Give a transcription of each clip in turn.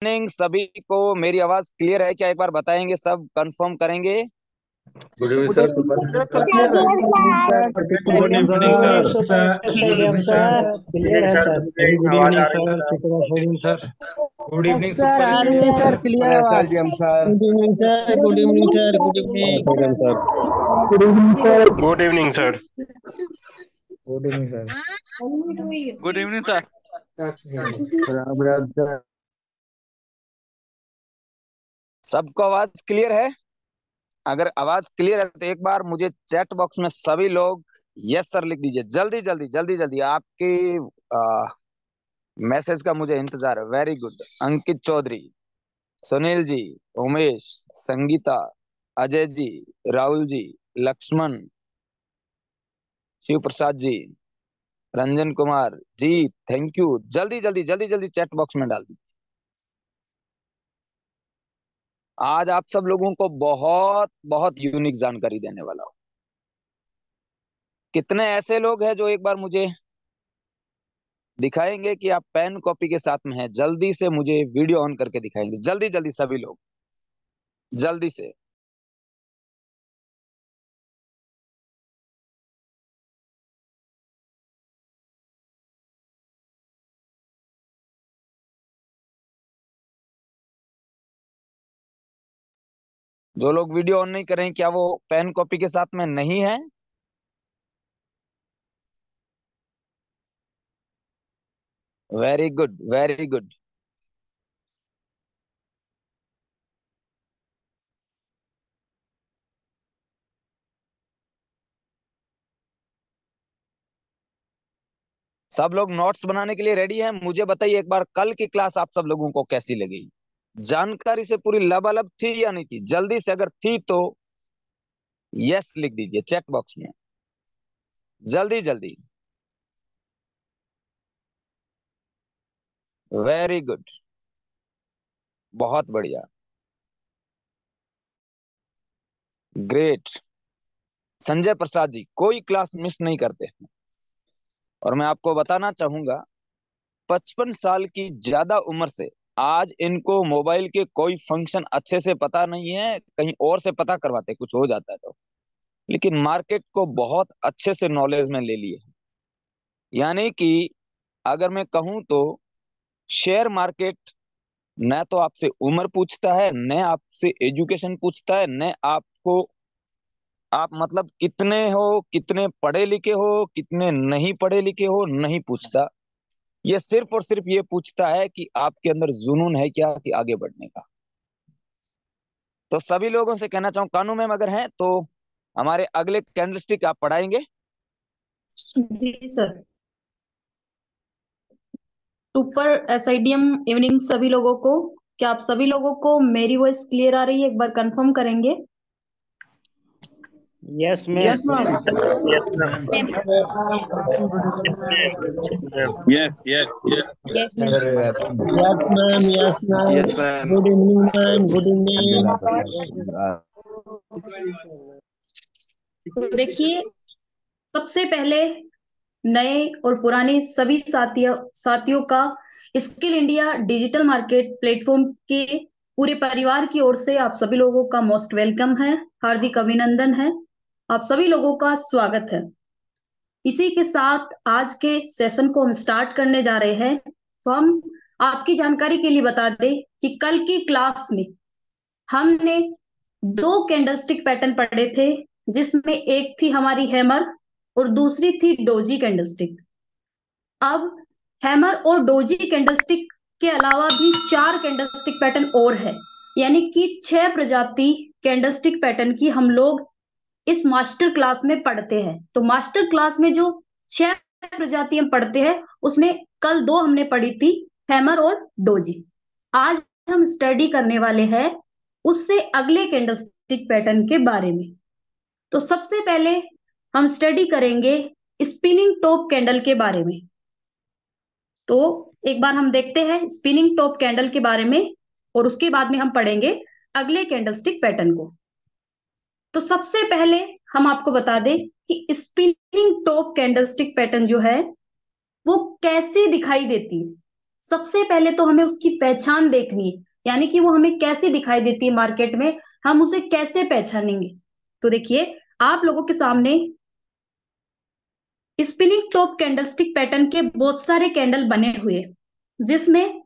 Morning सभी को। मेरी आवाज क्लियर है क्या? एक बार बताएंगे, सब कंफर्म करेंगे। Good evening good sir. Evening sir, clear है sir. Good evening super stadium sir, sir, clear है सर। वेरी गुड आवाज आ इवनिंग रही है sir, sir. Super stadium sir. Good evening sir आ रही है सर, क्लियर आवाज। Good evening sir, good evening sir, good evening sir. Good evening sir. Good evening sir. Good evening sir. Good evening sir. सबको आवाज clear है? अगर आवाज clear है तो एक बार मुझे चैट बॉक्स में सभी लोग यस सर लिख दीजिए। जल्दी जल्दी जल्दी जल्दी, आपकी मैसेज का मुझे इंतजार है। Very good. Ankit Chaudhary, Sunil ji, Umesh, Sangeeta, Ajay ji, Rahul ji, Laxman, Shiv Prasad ji, Ranjan Kumar ji, thank you. जल्दी जल्दी जल्दी जल्दी चैट बॉक्स में डाल दीजिए। आज आप सब लोगों को बहुत बहुत यूनिक जानकारी देने वाला हूं। कितने ऐसे लोग हैं जो एक बार मुझे दिखाएंगे कि आप पेन कॉपी के साथ में हैं? जल्दी से मुझे वीडियो ऑन करके दिखाएंगे, जल्दी जल्दी सभी लोग, जल्दी से। जो लोग वीडियो ऑन नहीं करें, क्या वो पेन कॉपी के साथ में नहीं है? Very good, very good. सब लोग नोट्स बनाने के लिए रेडी हैं? मुझे बताइए एक बार, कल की क्लास आप सब लोगों को कैसी लगी? जानकारी से पूरी लबालब थी या नहीं थी? जल्दी से, अगर थी तो यस लिख दीजिए चैट बॉक्स में, जल्दी जल्दी। वेरी गुड, बहुत बढ़िया, ग्रेट। संजय प्रसाद जी, कोई क्लास मिस नहीं करते। और मैं आपको बताना चाहूंगा, 55 साल की ज्यादा उम्र से आज इनको मोबाइल के कोई फंक्शन अच्छे से पता नहीं है। कहीं और से पता करवाते, कुछ हो जाता है तो, लेकिन मार्केट को बहुत अच्छे से नॉलेज में ले लिए। यानी कि अगर मैं कहूं तो शेयर मार्केट न तो आपसे उम्र पूछता है, न आपसे एजुकेशन पूछता है, न आपको आप मतलब कितने हो, कितने पढ़े लिखे हो, कितने नहीं पढ़े लिखे हो, नहीं पूछता। ये सिर्फ और सिर्फ ये पूछता है कि आपके अंदर जुनून है क्या, कि आगे बढ़ने का। तो सभी लोगों से कहना चाहूँ, कानू मैम अगर हैं तो हमारे अगले कैंडलस्टिक आप पढ़ाएंगे। जी सर। सुपर एसआईडीएम इवनिंग सभी लोगों को। क्या आप सभी लोगों को मेरी वॉइस क्लियर आ रही है? एक बार कंफर्म करेंगे। Yes ma'am. Yes ma'am. Yes ma'am. Yes yes yes ma'am. Yes ma'am, yes ma'am. Yes ma'am. Good evening ma'am, good evening. तो देखिए, सबसे पहले नए और पुराने सभी साथियों का skill India digital market platform के पूरे परिवार की ओर से आप सभी लोगों का मोस्ट वेलकम है, हार्दिक अभिनंदन है। आप सभी लोगों का स्वागत है। इसी के साथ आज के सेशन को हम स्टार्ट करने जा रहे हैं। तो हम आपकी जानकारी के लिए बता दें कि कल की क्लास में हमने दो कैंडलस्टिक पैटर्न पढ़े थे, जिसमें एक थी हमारी हैमर और दूसरी थी डोजी कैंडलस्टिक। अब हैमर और डोजी कैंडलस्टिक के अलावा भी चार कैंडलस्टिक पैटर्न और है, यानी कि 6 प्रजाति कैंडलस्टिक पैटर्न की हम लोग इस मास्टर क्लास में पढ़ते हैं। तो मास्टर क्लास में जो 6 प्रजाति हम पढ़ते हैं, उसमें कल दो हमने पढ़ी थी, हैमर और डोजी। आज हम स्टडी करने वाले हैं उससे अगले कैंडलस्टिक पैटर्न के बारे में। तो सबसे पहले हम स्टडी करेंगे स्पिनिंग टॉप कैंडल के बारे में। तो एक बार हम देखते हैं स्पिनिंग टॉप कैंडल के बारे में, और उसके बाद में हम पढ़ेंगे अगले कैंडलस्टिक पैटर्न को। तो सबसे पहले हम आपको बता दें कि स्पिनिंग टॉप कैंडलस्टिक पैटर्न जो है वो कैसी दिखाई देती है। सबसे पहले तो हमें उसकी पहचान देखनी है, यानी कि वो हमें कैसे दिखाई देती है मार्केट में, हम उसे कैसे पहचानेंगे। तो देखिए आप लोगों के सामने स्पिनिंग टॉप कैंडलस्टिक पैटर्न के बहुत सारे कैंडल बने हुए, जिसमें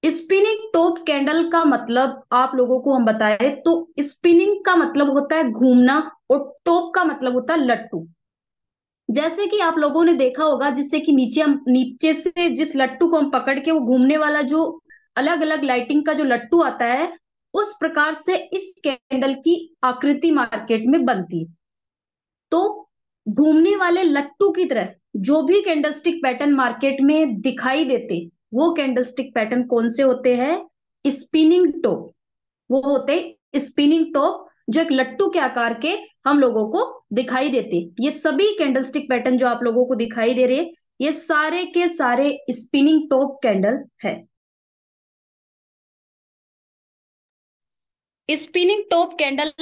स्पिनिंग टॉप कैंडल का मतलब आप लोगों को हम बताए तो स्पिनिंग का मतलब होता है घूमना और टॉप का मतलब होता है लट्टू। जैसे कि आप लोगों ने देखा होगा, जिससे कि नीचे से जिस लट्टू को हम पकड़ के वो घूमने वाला जो अलग अलग लाइटिंग का जो लट्टू आता है, उस प्रकार से इस कैंडल की आकृति मार्केट में बनती है। तो घूमने वाले लट्टू की तरह जो भी कैंडलस्टिक पैटर्न मार्केट में दिखाई देते, वो कैंडलस्टिक पैटर्न कौन से होते हैं? Spinning top. वो होते स्पिनिंग टॉप, जो एक लट्टू के आकार के हम लोगों को दिखाई देते। ये सभी कैंडलस्टिक पैटर्न जो आप लोगों को दिखाई दे रहे, ये सारे के सारे स्पिनिंग टॉप कैंडल है। स्पिनिंग टॉप कैंडल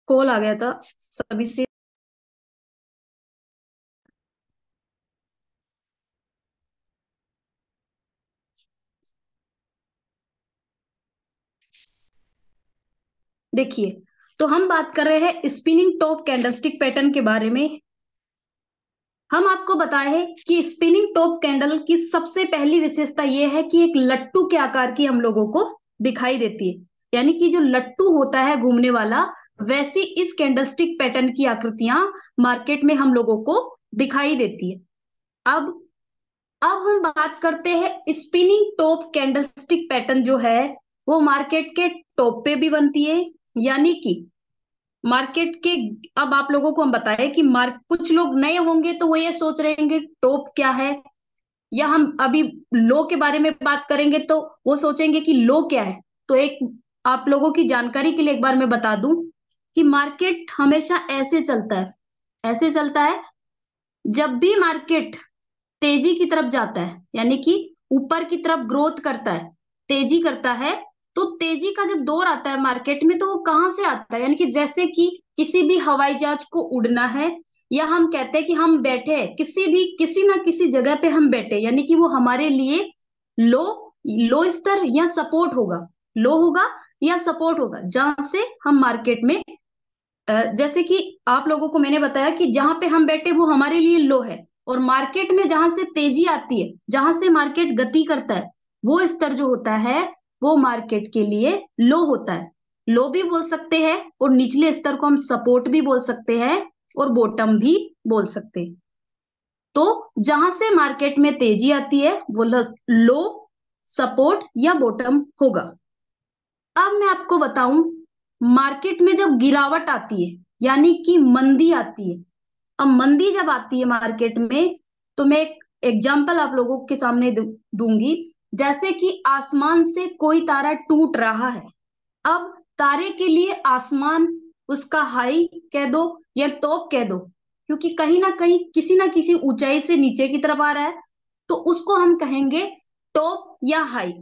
कॉल आ गया था सभी से। देखिए, तो हम बात कर रहे हैं स्पिनिंग टॉप कैंडलस्टिक पैटर्न के बारे में। हम आपको बताए हैं कि स्पिनिंग टॉप कैंडल की सबसे पहली विशेषता यह है कि एक लट्टू के आकार की हम लोगों को दिखाई देती है, यानी कि जो लट्टू होता है घूमने वाला, वैसी इस कैंडलस्टिक पैटर्न की आकृतियां मार्केट में हम लोगों को दिखाई देती है। अब हम बात करते हैं स्पिनिंग टॉप कैंडलस्टिक पैटर्न जो है वो मार्केट के टॉप पे भी बनती है, यानी कि मार्केट के, अब आप लोगों को हम बताए कि कुछ लोग नए होंगे तो वो ये सोच रहे होंगे टॉप क्या है, या हम अभी लो के बारे में बात करेंगे तो वो सोचेंगे कि लो क्या है। तो एक आप लोगों की जानकारी के लिए एक बार मैं बता दूं कि मार्केट हमेशा ऐसे चलता है, ऐसे चलता है जब भी मार्केट तेजी की तरफ जाता है, यानी कि ऊपर की तरफ ग्रोथ करता है, तेजी करता है, तो तेजी का जब दौर आता है मार्केट में तो वो कहाँ से आता है? यानी कि जैसे कि किसी भी हवाई जहाज को उड़ना है, या हम कहते हैं कि हम बैठे हैं किसी ना किसी जगह पे हम बैठे, यानी कि वो हमारे लिए लो लो स्तर या सपोर्ट होगा, लो होगा या सपोर्ट होगा, जहां से हम मार्केट में जैसे कि आप लोगों को मैंने बताया कि जहां पे हम बैठे वो हमारे लिए लो है, और मार्केट में जहां से तेजी आती है, जहां से मार्केट गति करता है, वो स्तर जो होता है वो मार्केट के लिए लो होता है। लो भी बोल सकते हैं और निचले स्तर को हम सपोर्ट भी बोल सकते हैं और बॉटम भी बोल सकते हैं। तो जहां से मार्केट में तेजी आती है वो लो, सपोर्ट या बॉटम होगा। अब मैं आपको बताऊं, मार्केट में जब गिरावट आती है यानी कि मंदी आती है, अब मंदी जब आती है मार्केट में, तो मैं एक एग्जांपल आप लोगों के सामने दूंगी। जैसे कि आसमान से कोई तारा टूट रहा है, अब तारे के लिए आसमान उसका हाई कह दो या टॉप कह दो, क्योंकि कहीं ना किसी ऊंचाई से नीचे की तरफ आ रहा है, तो उसको हम कहेंगे टॉप या हाई।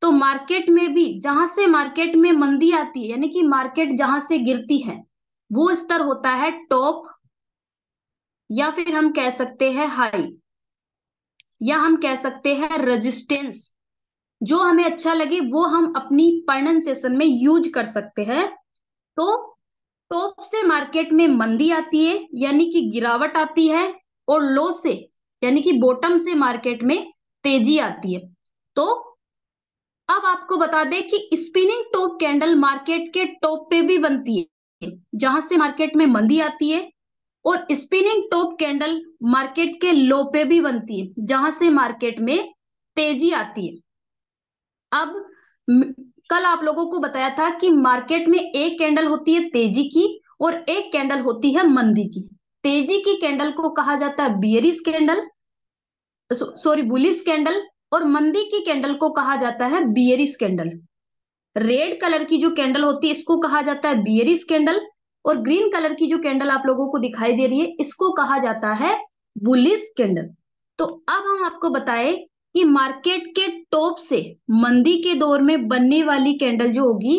तो मार्केट में भी जहां से मार्केट में मंदी आती है, यानी कि मार्केट जहां से गिरती है, वो स्तर होता है टॉप, या फिर हम कह सकते हैं हाई, या हम कह सकते हैं रेजिस्टेंस। जो हमें अच्छा लगे वो हम अपनी प्रोनाउंसिएशन में यूज कर सकते हैं। तो टॉप से मार्केट में मंदी आती है यानी कि गिरावट आती है, और लो से यानी कि बॉटम से मार्केट में तेजी आती है। तो अब आपको बता दें कि स्पिनिंग टॉप कैंडल मार्केट के टॉप पे भी बनती है जहां से मार्केट में मंदी आती है, और स्पिनिंग टॉप कैंडल मार्केट के लो पे भी बनती है जहां से मार्केट में तेजी आती है। अब कल आप लोगों को बताया था कि मार्केट में एक कैंडल होती है तेजी की और एक कैंडल होती है मंदी की। तेजी की कैंडल को कहा जाता है bearish candle, sorry bullish candle, और मंदी की कैंडल को कहा जाता है बियरिश कैंडल। रेड कलर की जो कैंडल होती है इसको कहा जाता है बियरिश कैंडल, और ग्रीन कलर की जो कैंडल आप लोगों को दिखाई दे रही है इसको कहा जाता है बुलिश कैंडल। तो अब हम आपको बताएं कि मार्केट के टॉप से मंदी के दौर में बनने वाली कैंडल जो होगी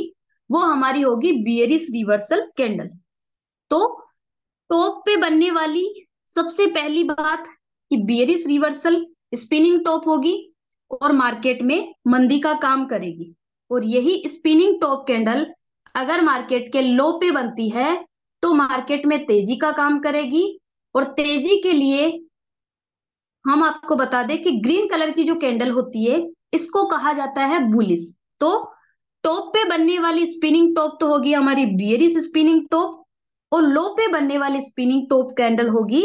वो हमारी होगी बियरिश रिवर्सल कैंडल। तो टॉप पे बनने वाली सबसे पहली बात कि बियरिश रिवर्सल स्पिनिंग टॉप होगी और मार्केट में मंदी का काम करेगी। और यही स्पिनिंग टॉप कैंडल अगर मार्केट के लो पे बनती है तो मार्केट में तेजी का काम करेगी। और तेजी के लिए हम आपको बता दें कि ग्रीन कलर की जो कैंडल होती है इसको कहा जाता है बुलिश। तो टॉप पे बनने वाली स्पिनिंग टॉप तो होगी हमारी बियरिश स्पिनिंग टॉप, और लो पे बनने वाली स्पिनिंग टॉप कैंडल होगी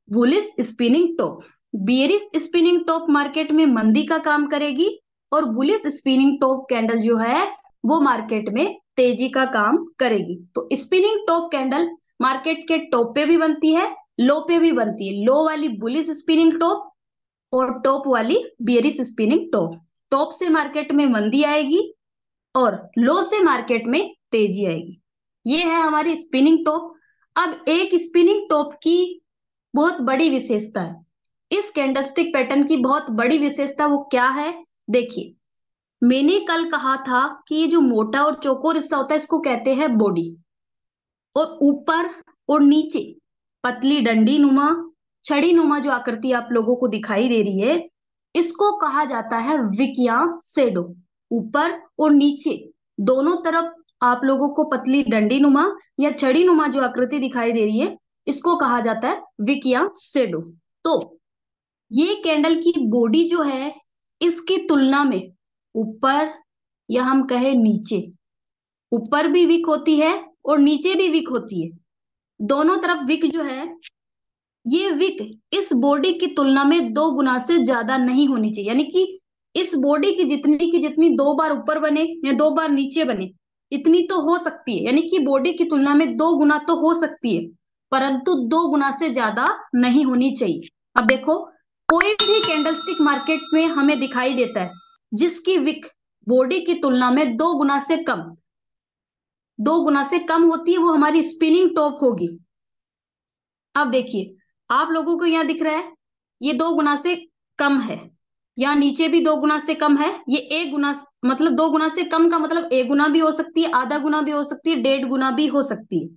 bullish spinning top. Bearish spinning top market में मंदी का काम करेगी और बुलिश स्पिनिंग टॉप कैंडल जो है वो मार्केट में तेजी का काम करेगी। तो स्पिनिंग टॉप कैंडल मार्केट के टॉप पे भी बनती है, लो पे भी बनती है। लो वाली बुलिश स्पिनिंग टॉप और टॉप वाली बियरिश स्पिनिंग टॉप। टॉप से मार्केट में मंदी आएगी और लो से मार्केट में तेजी आएगी। ये है हमारी स्पिनिंग टॉप। अब एक स्पिनिंग टॉप की बहुत बड़ी विशेषता है, इस कैंडलस्टिक पैटर्न की बहुत बड़ी विशेषता वो क्या है, देखिए। मैंने कल कहा था कि ये जो मोटा और चौकोर हिस्सा होता है इसको कहते हैं बॉडी, और ऊपर और नीचे पतली डंडी नुमा छड़ी नुमा जो आकृति आप लोगों को दिखाई दे रही है इसको कहा जाता है विक या शेडो। ऊपर और नीचे दोनों तरफ आप लोगों को पतली डंडी नुमा या छड़ी नुमा जो आकृति दिखाई दे रही है इसको कहा जाता है विक या शेडो। तो ये कैंडल की बॉडी जो है इसकी तुलना में ऊपर या हम कहे नीचे, ऊपर भी विक होती है और नीचे भी विक होती है। दोनों तरफ विक जो है ये विक इस बॉडी की तुलना में 2 गुना से ज्यादा नहीं होनी चाहिए। यानी कि इस बॉडी की जितनी 2 बार ऊपर बने या 2 बार नीचे बने इतनी तो हो सकती है, यानी कि बॉडी की तुलना में 2 गुना तो हो सकती है, परंतु 2 गुना से ज्यादा नहीं होनी चाहिए। अब देखो कोई भी कैंडलस्टिक मार्केट में हमें दिखाई देता है जिसकी विक बॉडी की तुलना में 2 गुना से कम, 2 गुना से कम होती है, वो हमारी स्पिनिंग टॉप होगी। अब देखिए आप लोगों को यहाँ दिख रहा है ये 2 गुना से कम है, यहाँ नीचे भी 2 गुना से कम है, ये 1 गुना मतलब 2 गुना से कम का मतलब 1 गुना भी हो सकती है, आधा गुना भी हो सकती है, 1.5 गुना भी हो सकती है,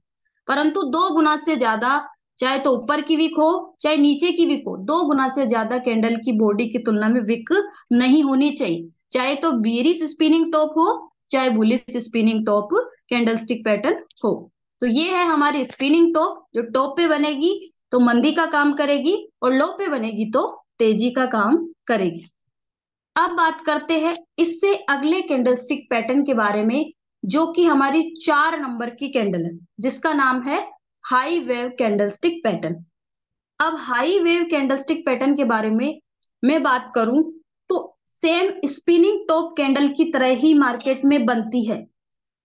परंतु 2 गुना से ज्यादा चाहे तो ऊपर की विक हो चाहे नीचे की विक हो 2 गुना से ज्यादा कैंडल की बॉडी की तुलना में विक नहीं होनी चाहिए, चाहे तो बियरिश स्पिनिंग टॉप हो चाहे bullish spinning top candlestick pattern हो। तो ये है हमारी स्पिनिंग टॉप जो टॉप पे बनेगी तो मंदी का काम करेगी और लो पे बनेगी तो तेजी का काम करेगी। अब बात करते हैं इससे अगले कैंडलस्टिक पैटर्न के बारे में जो कि हमारी 4 नंबर की कैंडल है जिसका नाम है हाई वेव कैंडलस्टिक पैटर्न। अब हाई वेव कैंडलस्टिक पैटर्न के बारे में मैं बात करूं तो सेम स्पिनिंग टॉप कैंडल की तरह ही मार्केट में बनती है,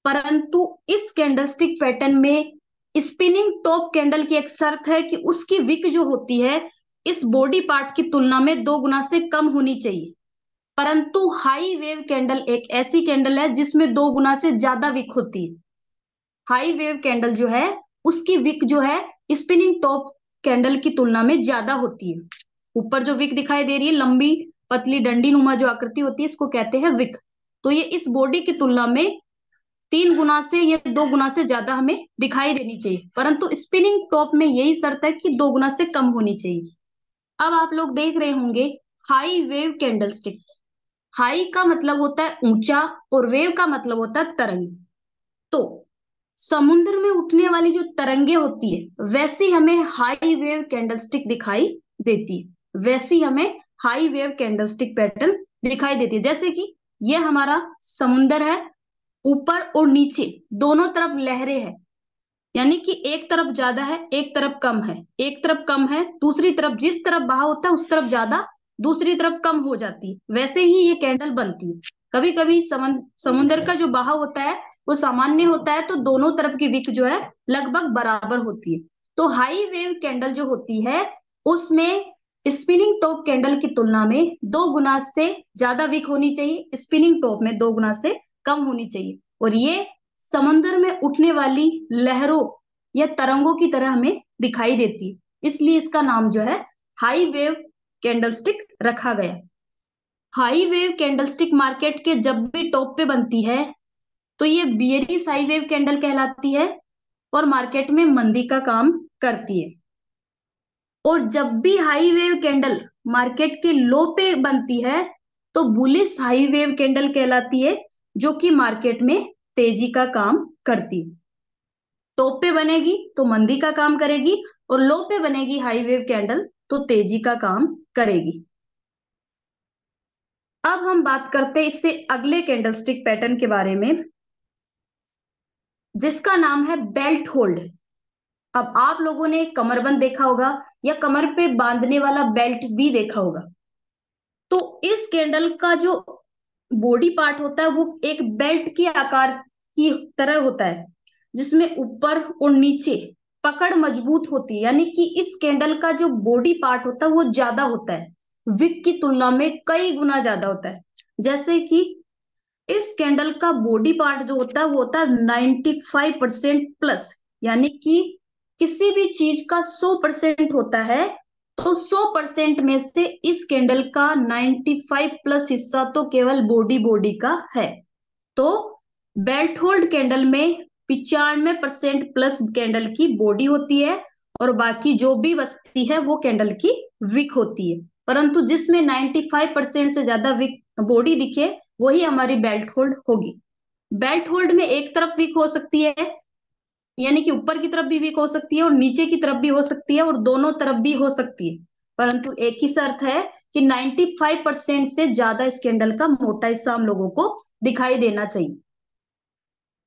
परंतु इस कैंडलस्टिक पैटर्न में स्पिनिंग टॉप कैंडल की एक शर्त है कि उसकी विक जो होती है इस बॉडी पार्ट की तुलना में 2 गुना से कम होनी चाहिए। परंतु हाई वेव कैंडल एक ऐसी कैंडल है जिसमें 2 गुना से ज्यादा विक होती है। हाई वेव कैंडल जो है उसकी विक जो है स्पिनिंग टॉप कैंडल की तुलना में ज्यादा होती है। ऊपर जो विक दिखाई दे रही है लंबी पतली डंडी नुमा जो आकृति होती है इसको कहते हैं विक। तो ये इस बॉडी की तुलना में 3 गुना से या 2 गुना से ज्यादा हमें दिखाई देनी चाहिए, परंतु स्पिनिंग टॉप में यही शर्त है कि 2 गुना से कम होनी चाहिए। अब आप लोग देख रहे होंगे हाई वेव कैंडलस्टिक, हाई का मतलब होता है ऊंचा और वेव का मतलब होता है तरंग। तो समुद्र में उठने वाली जो तरंगे होती है वैसी हमें हाई वेव कैंडलस्टिक दिखाई देती है, वैसी हमें हाई वेव कैंडलस्टिक पैटर्न दिखाई देती है। जैसे कि ये हमारा समुद्र है, ऊपर और नीचे दोनों तरफ लहरें हैं, यानी कि एक तरफ ज्यादा है एक तरफ कम है, एक तरफ कम है दूसरी तरफ जिस तरफ बहाव होता है उस तरफ ज्यादा दूसरी तरफ कम हो जाती है, वैसे ही ये कैंडल बनती है। कभी कभी समुद्र का जो बहाव होता है वो सामान्य होता है, तो दोनों तरफ की विक जो है लगभग बराबर होती है। तो हाई वेव कैंडल जो होती है उसमें स्पिनिंग टॉप कैंडल की तुलना में 2 गुना से ज्यादा विक होनी चाहिए, स्पिनिंग टॉप में 2 गुना से कम होनी चाहिए। और ये समुद्र में उठने वाली लहरों या तरंगों की तरह हमें दिखाई देती है, इसलिए इसका नाम जो है हाई वेव कैंडलस्टिक रखा गया। हाई वेव कैंडलस्टिक मार्केट के जब भी टॉप पे बनती है तो ये बियरिश हाई वेव कैंडल कहलाती है और मार्केट में मंदी का काम करती है। और जब भी हाई वेव कैंडल मार्केट के लो पे बनती है तो बुलिश हाई वेव कैंडल कहलाती है, जो कि मार्केट में तेजी का काम करती है। टॉप पे बनेगी तो मंदी का काम करेगी और लो पे बनेगी हाई वेव कैंडल तो तेजी का काम करेगी। अब हम बात करते हैं इससे अगले कैंडलस्टिक पैटर्न के बारे में, जिसका नाम है बेल्ट होल्ड। अब आप लोगों ने कमरबंद देखा होगा या कमर पे बांधने वाला बेल्ट भी देखा होगा। तो इस कैंडल का जो बॉडी पार्ट होता है वो एक बेल्ट के आकार की तरह होता है, जिसमें ऊपर और नीचे पकड़ मजबूत होती है। यानी कि इस कैंडल का जो बॉडी पार्ट होता है वो ज्यादा होता है, विक की तुलना में कई गुना ज्यादा होता है। जैसे कि इस कैंडल का बॉडी पार्ट जो होता है वो होता है 95% प्लस। यानी कि किसी भी चीज का 100% होता है तो 100% में से इस कैंडल का 95 प्लस हिस्सा तो केवल बॉडी का है। तो बेल्ट होल्ड कैंडल में 95% प्लस कैंडल की बॉडी होती है और बाकी जो भी बचती है वो कैंडल की विक होती है। परंतु जिसमें 95% से ज्यादा विक बॉडी दिखे वही हमारी बेल्ट होल्ड होगी। बेल्ट होल्ड में एक तरफ विक हो सकती है, यानी कि ऊपर की तरफ भी वीक हो सकती है और नीचे की तरफ भी हो सकती है और दोनों तरफ भी हो सकती है। परंतु एक ही शर्त है कि 95% से ज्यादा इस कैंडल का मोटा हिस्सा हम लोगों को दिखाई देना चाहिए।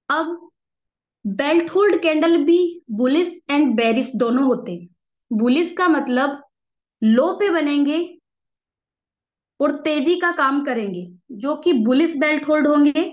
अब बेल्ट होल्ड कैंडल भी बुलिश एंड बेरिश दोनों होते हैं। बुलिश का मतलब लो पे बनेंगे और तेजी का काम करेंगे, जो कि बुलिश बेल्ट होल्ड होंगे,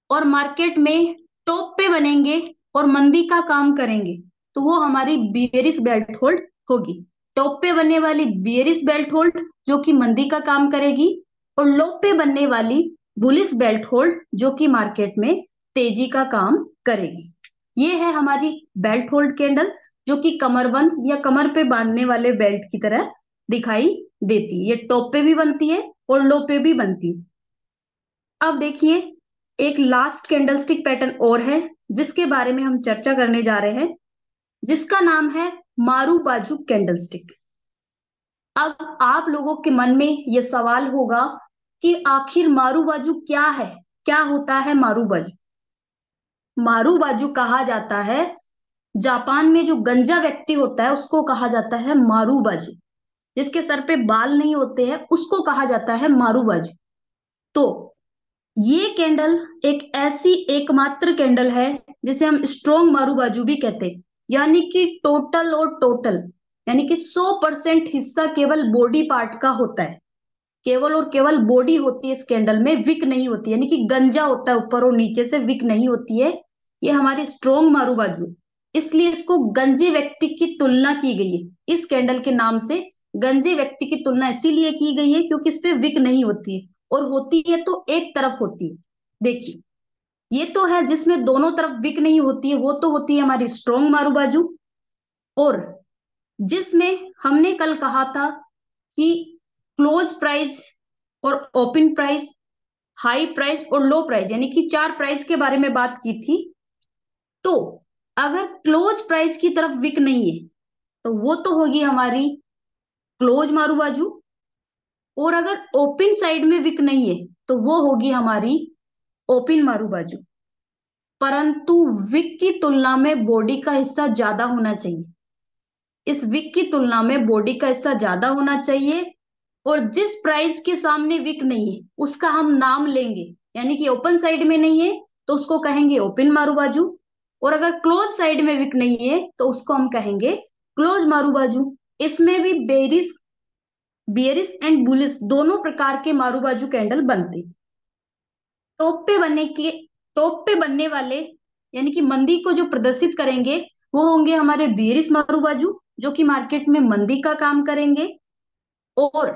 और मार्केट में टॉप पे बनेंगे और मंदी का काम करेंगे तो वो हमारी बियरिश बेल्ट होल्ड होगी। टॉप पे बनने वाली बियरिश बेल्ट होल्ड जो कि मंदी का काम करेगी, और लो पे बनने वाली बुलिश बेल्ट होल्ड जो कि मार्केट में तेजी का काम करेगी। ये है हमारी बेल्ट होल्ड कैंडल, जो कि कमरबंद या कमर पे बांधने वाले बेल्ट की तरह दिखाई देती है। ये टॉप पे भी बनती है और लो पे भी बनती है। अब देखिए एक लास्ट कैंडलस्टिक पैटर्न और है जिसके बारे में हम चर्चा करने जा रहे हैं, जिसका नाम है मारू बाजू कैंडलस्टिक। अब आप लोगों के मन में यह सवाल होगा कि आखिर मारू बाजू क्या है, क्या होता है मारू बाजू। मारू बाजू कहा जाता है, जापान में जो गंजा व्यक्ति होता है उसको कहा जाता है मारू बाजू। जिसके सर पे बाल नहीं होते हैं उसको कहा जाता है मारू बाजू। तो ये कैंडल एक ऐसी एकमात्र कैंडल है जिसे हम स्ट्रॉन्ग मारू बाजू भी कहते हैं। यानी कि टोटल और टोटल, यानी कि 100% हिस्सा केवल बॉडी पार्ट का होता है। केवल और केवल बॉडी होती है इस कैंडल में, विक नहीं होती, यानी कि गंजा होता है ऊपर और नीचे से, विक नहीं होती है। ये हमारी स्ट्रॉन्ग मारू बाजू, इसलिए इसको गंजे व्यक्ति की तुलना की गई है। इस कैंडल के नाम से गंजे व्यक्ति की तुलना इसीलिए की गई है क्योंकि इस पे विक नहीं होती है, और होती है तो एक तरफ होती है। देखिए ये तो है जिसमें दोनों तरफ विक नहीं होती है, वो तो होती है हमारी स्ट्रॉन्ग मारू बाजू। और जिसमें हमने कल कहा था कि क्लोज प्राइस और ओपन प्राइस, हाई प्राइस और लो प्राइस, यानी कि 4 प्राइस के बारे में बात की थी। तो अगर क्लोज प्राइस की तरफ विक नहीं है तो वो तो होगी हमारी क्लोज मारू बाजू, और अगर ओपन साइड में विक नहीं है तो वो होगी हमारी ओपन मारू बाजू। परंतु विक की तुलना में बॉडी का हिस्सा ज्यादा होना चाहिए। इस विक की तुलना में बॉडी का हिस्सा ज्यादा होना चाहिए, और जिस प्राइस के सामने विक नहीं है उसका हम नाम लेंगे। यानी कि ओपन साइड में नहीं है तो उसको कहेंगे ओपन मारू बाजू, और अगर क्लोज साइड में विक नहीं है तो उसको हम कहेंगे क्लोज मारू बाजू। इसमें भी बियरिश एंड बुलिश दोनों प्रकार के मारू बाजू कैंडल बनते। टॉप पे बनने के टॉप पे बनने वाले यानी कि मंदी को जो प्रदर्शित करेंगे वो होंगे हमारे बेरिस मारूबाजू, जो कि मार्केट में मंदी का काम करेंगे। और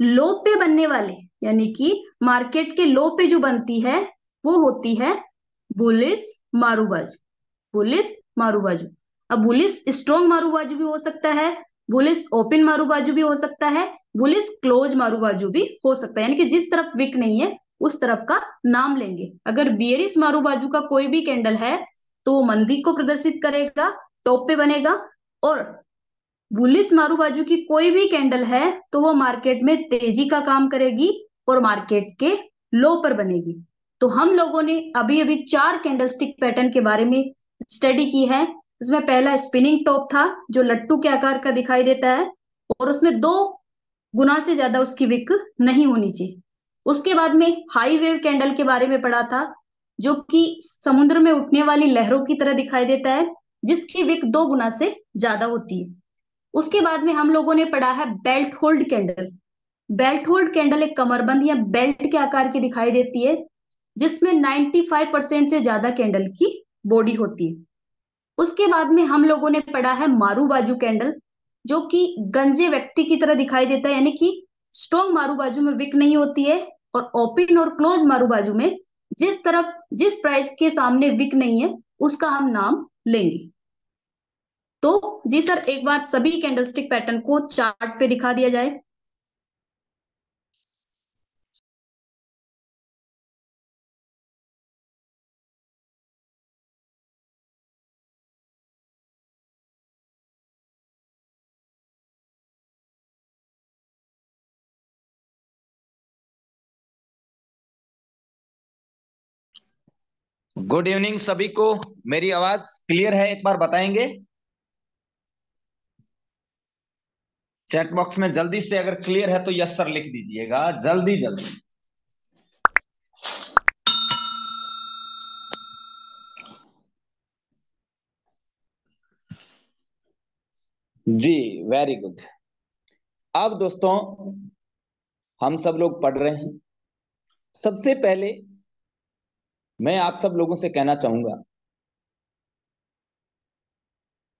लो पे बनने वाले यानी कि मार्केट के लो पे जो बनती है वो होती है बुलिस मारूबाजू। बुलिस मारूबाजू। अब बुलिस स्ट्रॉन्ग मारूबाजू भी हो सकता है, बुलिस ओपन मारूबाजू भी हो सकता है, बुलिस क्लोज मारूबाजू भी हो सकता है, यानी कि जिस तरफ विक नहीं है उस तरफ का नाम लेंगे। अगर बियरिश मारूबाजू का कोई भी कैंडल है तो वो मंदी को प्रदर्शित करेगा, टॉप पे बनेगा। और बुलिस मारूबाजू की कोई भी कैंडल है तो वो मार्केट में तेजी का काम करेगी और मार्केट के लो पर बनेगी। तो हम लोगों ने अभी अभी 4 कैंडलस्टिक पैटर्न के बारे में स्टडी की है। इसमें पहला स्पिनिंग टॉप था जो लट्टू के आकार का दिखाई देता है और उसमें 2 गुना से ज्यादा उसकी विक नहीं होनी चाहिए। उसके बाद में हाई वेव कैंडल के बारे में पढ़ा था जो कि समुद्र में उठने वाली लहरों की तरह दिखाई देता है, जिसकी विक 2 गुना से ज्यादा होती है। उसके बाद में हम लोगों ने पढ़ा है belt hold candle. Belt hold candle एक कमरबंद या बेल्ट के आकार की दिखाई देती है जिसमें 95% से ज्यादा कैंडल की बॉडी होती है। उसके बाद में हम लोगों ने पढ़ा है मारू बाजू कैंडल जो कि गंजे व्यक्ति की तरह दिखाई देता है, यानी कि स्ट्रॉन्ग मारू बाजू में विक नहीं होती है और ओपन और क्लोज मारू बाजू में जिस प्राइस के सामने विक नहीं है उसका हम नाम लेंगे। तो जी सर, एक बार सभी कैंडलस्टिक पैटर्न को चार्ट पे दिखा दिया जाए। गुड इवनिंग सभी को। मेरी आवाज क्लियर है, एक बार बताएंगे चैट बॉक्स में जल्दी से। अगर क्लियर है तो यस सर लिख दीजिएगा, जल्दी जल्दी। जी, वेरी गुड। अब दोस्तों हम सब लोग पढ़ रहे हैं। सबसे पहले मैं आप सब लोगों से कहना चाहूंगा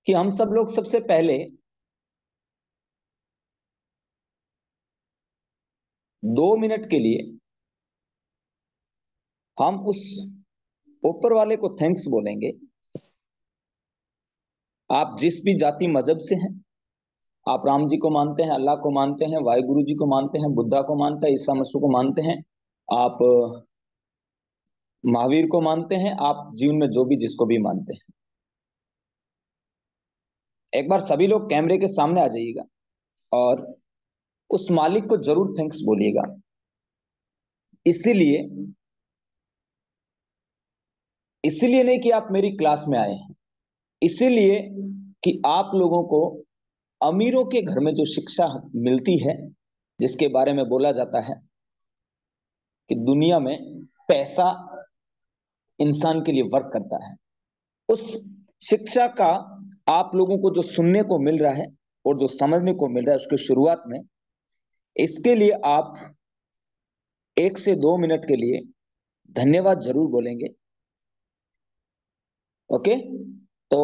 कि हम सब लोग सबसे पहले 2 मिनट के लिए हम उस ऊपर वाले को थैंक्स बोलेंगे। आप जिस भी जाति मजहब से हैं, आप राम जी को मानते हैं, अल्लाह को मानते हैं, वाहिगुरु जी को मानते हैं, बुद्धा को मानते हैं, ईसा मसीह को मानते हैं, आप महावीर को मानते हैं, आप जीवन में जो भी जिसको भी मानते हैं, एक बार सभी लोग कैमरे के सामने आ जाइएगा और उस मालिक को जरूर थैंक्स बोलिएगा। इसीलिए इसीलिए नहीं कि आप मेरी क्लास में आए हैं, इसीलिए कि आप लोगों को अमीरों के घर में जो शिक्षा मिलती है, जिसके बारे में बोला जाता है कि दुनिया में पैसा इंसान के लिए वर्क करता है, उस शिक्षा का आप लोगों को जो सुनने को मिल रहा है और जो समझने को मिल रहा है उसकी शुरुआत में, इसके लिए आप 1 से 2 मिनट के लिए धन्यवाद जरूर बोलेंगे। ओके, तो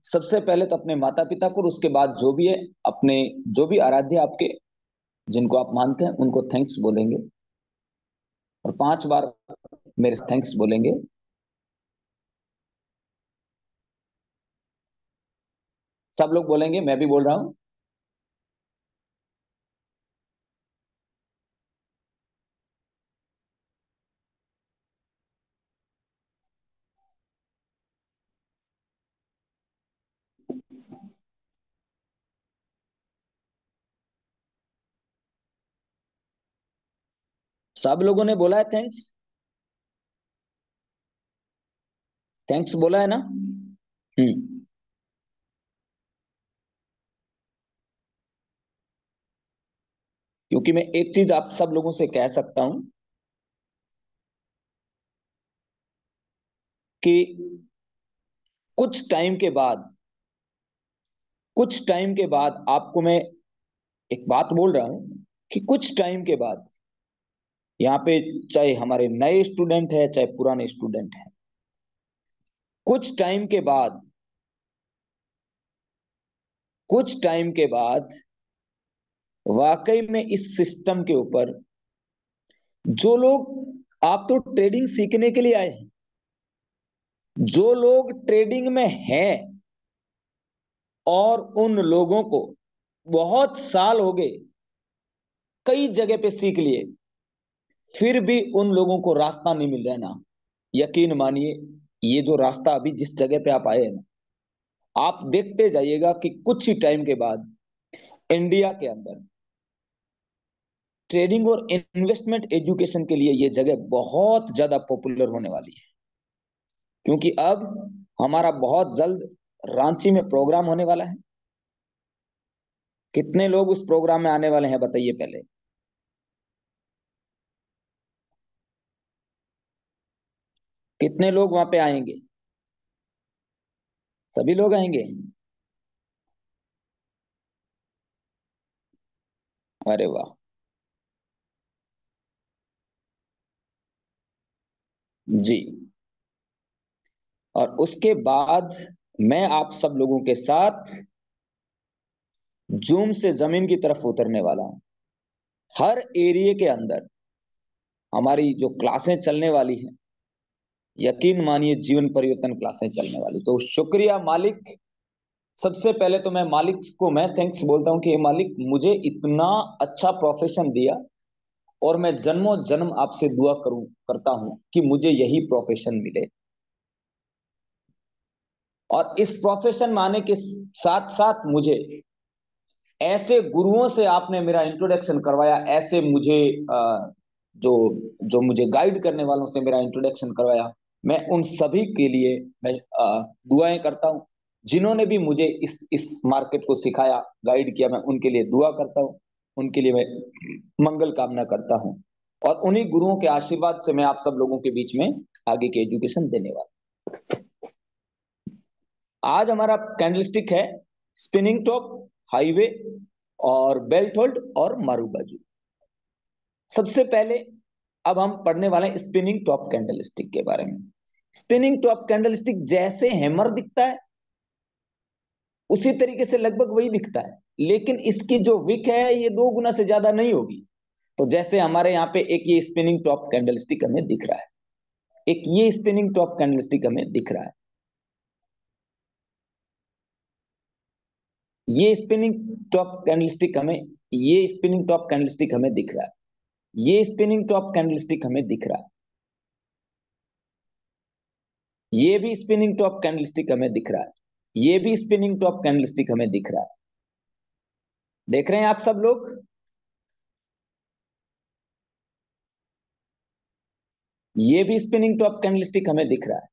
सबसे पहले तो अपने माता पिता को, उसके बाद जो भी है अपने जो भी आराध्य आपके जिनको आप मानते हैं उनको थैंक्स बोलेंगे और 5 बार मेरे थैंक्स बोलेंगे। सब लोग बोलेंगे, मैं भी बोल रहा हूं। सब लोगों ने बोला है थैंक्स? थैंक्स बोला है ना? क्योंकि मैं एक चीज आप सब लोगों से कह सकता हूं कि कुछ टाइम के बाद आपको मैं एक बात बोल रहा हूं कि कुछ टाइम के बाद यहाँ पे चाहे हमारे नए स्टूडेंट है चाहे पुराने स्टूडेंट है, कुछ टाइम के बाद वाकई में इस सिस्टम के ऊपर जो लोग, आप तो ट्रेडिंग सीखने के लिए आए हैं, जो लोग ट्रेडिंग में हैं और उन लोगों को बहुत साल हो गए, कई जगह पे सीख लिए, फिर भी उन लोगों को रास्ता नहीं मिल रहा है ना, यकीन मानिए ये जो रास्ता अभी जिस जगह पे आप आए हैं ना, आप देखते जाइएगा कि कुछ ही टाइम के बाद इंडिया के अंदर ट्रेडिंग और इन्वेस्टमेंट एजुकेशन के लिए ये जगह बहुत ज्यादा पॉपुलर होने वाली है। क्योंकि अब हमारा बहुत जल्द रांची में प्रोग्राम होने वाला है। कितने लोग उस प्रोग्राम में आने वाले हैं बताइए पहले? कितने लोग वहां पे आएंगे? सभी लोग आएंगे? अरे वाह जी। और उसके बाद मैं आप सब लोगों के साथ जूम से जमीन की तरफ उतरने वाला हूं। हर एरिया के अंदर हमारी जो क्लासें चलने वाली हैं, यकीन मानिए जीवन परिवर्तन क्लासें चलने वाली। तो शुक्रिया मालिक। सबसे पहले तो मैं मालिक को मैं थैंक्स बोलता हूं कि मालिक मुझे इतना अच्छा प्रोफेशन दिया, और मैं जन्मों जन्म आपसे दुआ करता हूं कि मुझे यही प्रोफेशन मिले। और इस प्रोफेशन में आने के साथ साथ मुझे ऐसे गुरुओं से आपने मेरा इंट्रोडक्शन करवाया, ऐसे मुझे जो जो मुझे गाइड करने वालों से मेरा इंट्रोडक्शन करवाया, मैं उन सभी के लिए मैं दुआएं करता हूं। जिन्होंने भी मुझे इस मार्केट को सिखाया, गाइड किया, मैं उनके लिए दुआ करता हूं, उनके लिए मैं मंगल कामना करता हूं। और उन्हीं गुरुओं के आशीर्वाद से मैं आप सब लोगों के बीच में आगे की एजुकेशन देने वाला। आज हमारा कैंडलस्टिक है स्पिनिंग टॉप, हाईवे और बेल्ट होल्ड और मारूबाजू। सबसे पहले अब हम पढ़ने वाले हैं स्पिनिंग टॉप कैंडलस्टिक के बारे में। स्पिनिंग टॉप कैंडलस्टिक जैसे हैमर दिखता है उसी तरीके से लगभग वही दिखता है, लेकिन इसकी जो विक है ये 2 गुना से ज्यादा नहीं होगी। तो जैसे हमारे यहाँ पे एक ये स्पिनिंग टॉप कैंडलस्टिक हमें दिख रहा है, एक ये स्पिनिंग टॉप कैंडलस्टिक हमें दिख रहा है, ये स्पिनिंग टॉप कैंडलस्टिक हमें ये स्पिनिंग टॉप कैंडलस्टिक हमें दिख रहा है, ये स्पिनिंग टॉप कैंडलस्टिक हमें दिख रहा है, ये भी स्पिनिंग टॉप कैंडलस्टिक हमें दिख रहा है, ये भी स्पिनिंग टॉप कैंडलस्टिक हमें दिख रहा है। देख रहे हैं आप सब लोग? ये भी स्पिनिंग टॉप कैंडलस्टिक हमें दिख रहा है,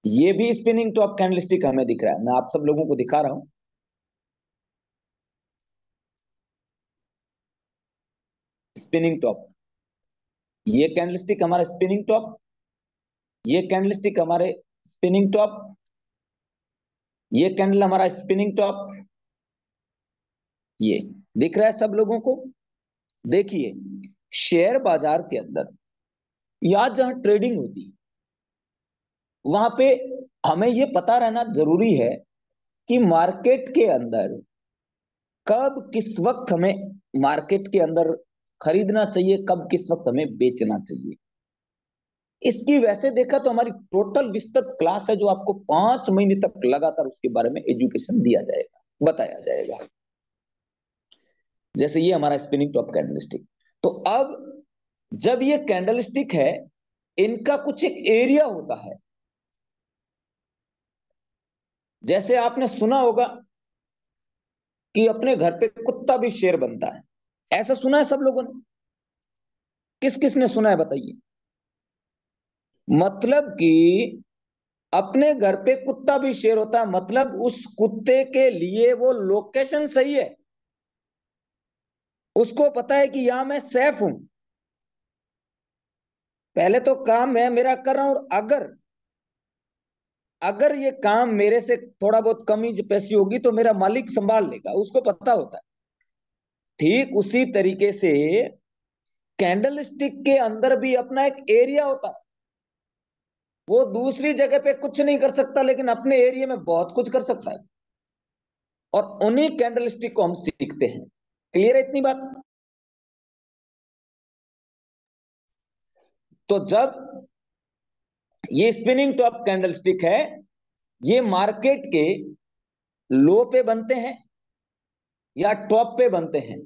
ये भी स्पिनिंग टॉप कैंडलस्टिक हमें दिख रहा है। मैं आप सब लोगों को दिखा रहा हूं, स्पिनिंग टॉप, ये कैंडलस्टिक हमारा स्पिनिंग टॉप, ये कैंडलस्टिक हमारे स्पिनिंग टॉप, ये कैंडल हमारा स्पिनिंग टॉप। ये दिख रहा है सब लोगों को? देखिए, शेयर बाजार के अंदर या जहां ट्रेडिंग होती है वहां पे हमें यह पता रहना जरूरी है कि मार्केट के अंदर कब किस वक्त हमें मार्केट के अंदर खरीदना चाहिए, कब किस वक्त हमें बेचना चाहिए। इसकी वैसे देखा तो हमारी टोटल विस्तृत क्लास है जो आपको 5 महीने तक लगातार उसके बारे में एजुकेशन दिया जाएगा, बताया जाएगा। जैसे ये हमारा स्पिनिंग टॉप कैंडलस्टिक। तो अब जब ये कैंडलस्टिक है, इनका कुछ एक एरिया होता है। जैसे आपने सुना होगा कि अपने घर पे कुत्ता भी शेर बनता है, ऐसा सुना है सब लोगों ने? किस किस ने सुना है बताइए? मतलब कि अपने घर पे कुत्ता भी शेर होता है, मतलब उस कुत्ते के लिए वो लोकेशन सही है, उसको पता है कि यहां मैं सेफ हूं, पहले तो काम है मेरा कर रहा हूं, और अगर अगर ये काम मेरे से थोड़ा बहुत कमी पैसी होगी तो मेरा मालिक संभाल लेगा, उसको पता होता है। ठीक उसी तरीके से कैंडल स्टिक के अंदर भी अपना एक एरिया होता है। वो दूसरी जगह पे कुछ नहीं कर सकता, लेकिन अपने एरिया में बहुत कुछ कर सकता है। और उन्हीं कैंडल स्टिक को हम सीखते हैं। क्लियर है इतनी बात? तो जब ये स्पिनिंग टॉप कैंडल स्टिक है, ये मार्केट के लो पे बनते हैं या टॉप पे बनते हैं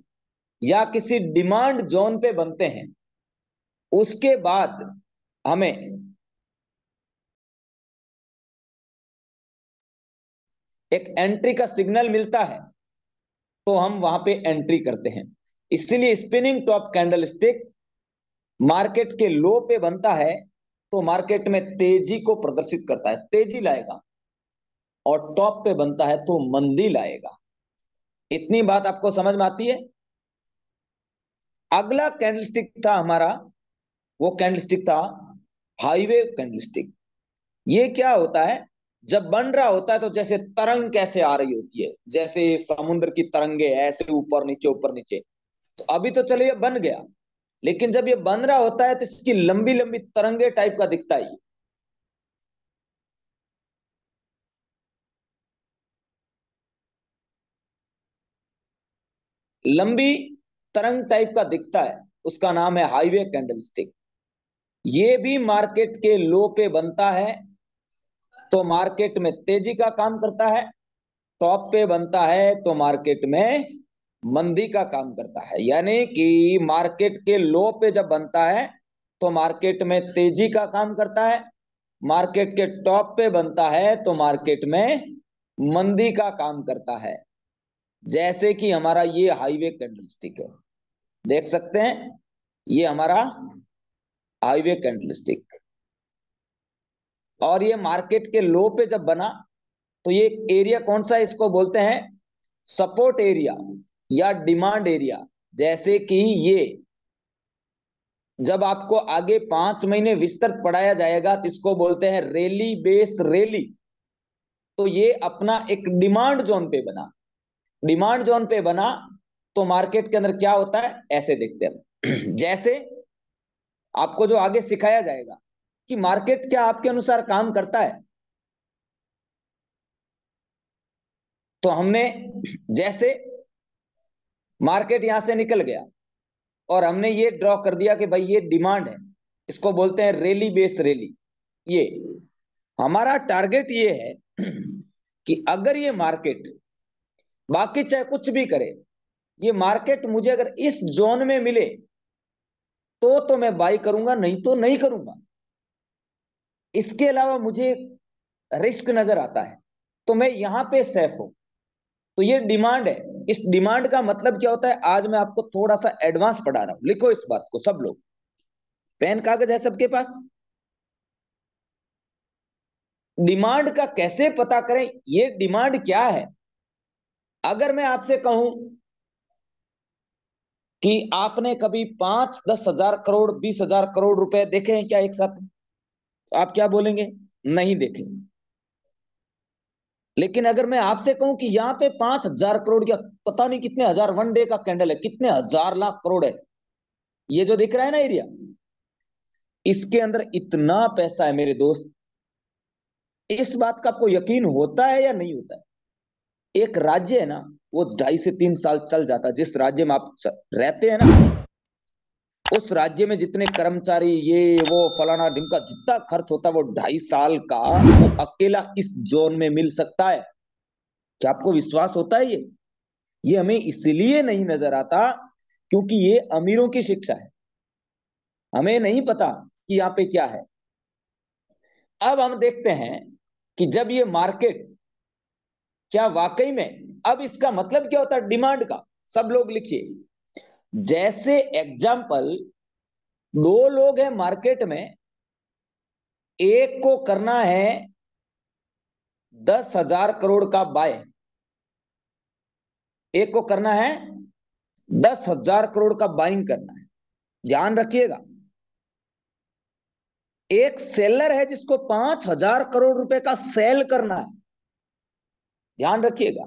या किसी डिमांड जोन पे बनते हैं। उसके बाद हमें एक एंट्री का सिग्नल मिलता है, तो हम वहां पे एंट्री करते हैं। इसलिए spinning top candle stick market के लो पे बनता है तो मार्केट में तेजी को प्रदर्शित करता है, तेजी लाएगा। और टॉप पे बनता है तो मंदी लाएगा। इतनी बात आपको समझ में आती है? अगला कैंडलस्टिक था हमारा, वो कैंडलस्टिक था हाईवे कैंडलस्टिक। ये क्या होता है? जब बन रहा होता है तो जैसे तरंग कैसे आ रही होती है, जैसे समुद्र की तरंगे ऐसे ऊपर नीचे ऊपर नीचे। तो अभी तो चलो ये बन गया, लेकिन जब ये बन रहा होता है तो इसकी लंबी लंबी तरंगे टाइप का दिखता है। लंबी तरंग टाइप का दिखता है, उसका नाम है हाईवे कैंडलस्टिक। ये भी मार्केट के लो पे बनता है तो मार्केट में तेजी का काम करता है। टॉप पे बनता है तो मार्केट में मंदी का काम करता है। यानी कि मार्केट के लो पे जब बनता है तो मार्केट में तेजी का काम करता है। मार्केट के टॉप पे बनता है तो मार्केट में मंदी का काम करता है। जैसे कि हमारा ये हाईवे कैंडलस्टिक है, देख सकते हैं, ये हमारा हाईवे कैंडलस्टिक। और ये मार्केट के लो पे जब बना तो ये एरिया कौन सा है? इसको बोलते हैं सपोर्ट एरिया या डिमांड एरिया। जैसे कि ये जब आपको आगे 5 महीने विस्तृत पढ़ाया जाएगा तो इसको बोलते हैं रैली बेस रैली। तो ये अपना एक डिमांड जोन पे बना। डिमांड जोन पे बना तो मार्केट के अंदर क्या होता है, ऐसे देखते हैं। जैसे आपको जो आगे सिखाया जाएगा कि मार्केट क्या आपके अनुसार काम करता है। तो हमने जैसे मार्केट यहां से निकल गया और हमने ये ड्रॉ कर दिया कि भाई ये डिमांड है, इसको बोलते हैं रैली बेस रैली। ये हमारा टारगेट ये है कि अगर ये मार्केट बाकी चाहे कुछ भी करे, ये मार्केट मुझे अगर इस जोन में मिले तो मैं बाई करूंगा, नहीं तो नहीं करूंगा। इसके अलावा मुझे रिस्क नजर आता है तो मैं यहां पे सेफ हूं। तो ये डिमांड है। इस डिमांड का मतलब क्या होता है, आज मैं आपको थोड़ा सा एडवांस पढ़ा रहा हूं। लिखो इस बात को सब लोग, पेन कागज है सबके पास? डिमांड का कैसे पता करें, ये डिमांड क्या है? अगर मैं आपसे कहूं कि आपने कभी 5-10 हजार करोड़ 20 हजार करोड़ रुपए देखे हैं क्या एक साथ में, तो आप क्या बोलेंगे? नहीं देखे। लेकिन अगर मैं आपसे कहूं कि यहाँ पे 5 हजार करोड़ क्या पता नहीं कितने हजार वन डे का कैंडल है, कितने हजार लाख करोड़ है, ये जो दिख रहा है ना एरिया, इसके अंदर इतना पैसा है मेरे दोस्त। इस बात का आपको यकीन होता है या नहीं होता है? एक राज्य है ना, वो 2.5 से 3 साल चल जाता है। जिस राज्य में आप रहते हैं ना, उस राज्य में जितने कर्मचारी ये वो फलाना ढिमका जितना खर्च होता है वो 2.5 साल का वो अकेला इस जोन में मिल सकता है। क्या आपको विश्वास होता है? ये हमें इसलिए नहीं नजर आता क्योंकि ये अमीरों की शिक्षा है। हमें नहीं पता कि यहाँ पे क्या है। अब हम देखते हैं कि जब ये मार्केट क्या वाकई में, अब इसका मतलब क्या होता है डिमांड का, सब लोग लिखिए। जैसे एग्जाम्पल, दो लोग हैं मार्केट में, एक को करना है 10 हजार करोड़ का बाय, एक को करना है 10 हजार करोड़ का बाइंग करना है। ध्यान रखिएगा, एक सेलर है जिसको 5 हजार करोड़ रुपए का सेल करना है। ध्यान रखिएगा,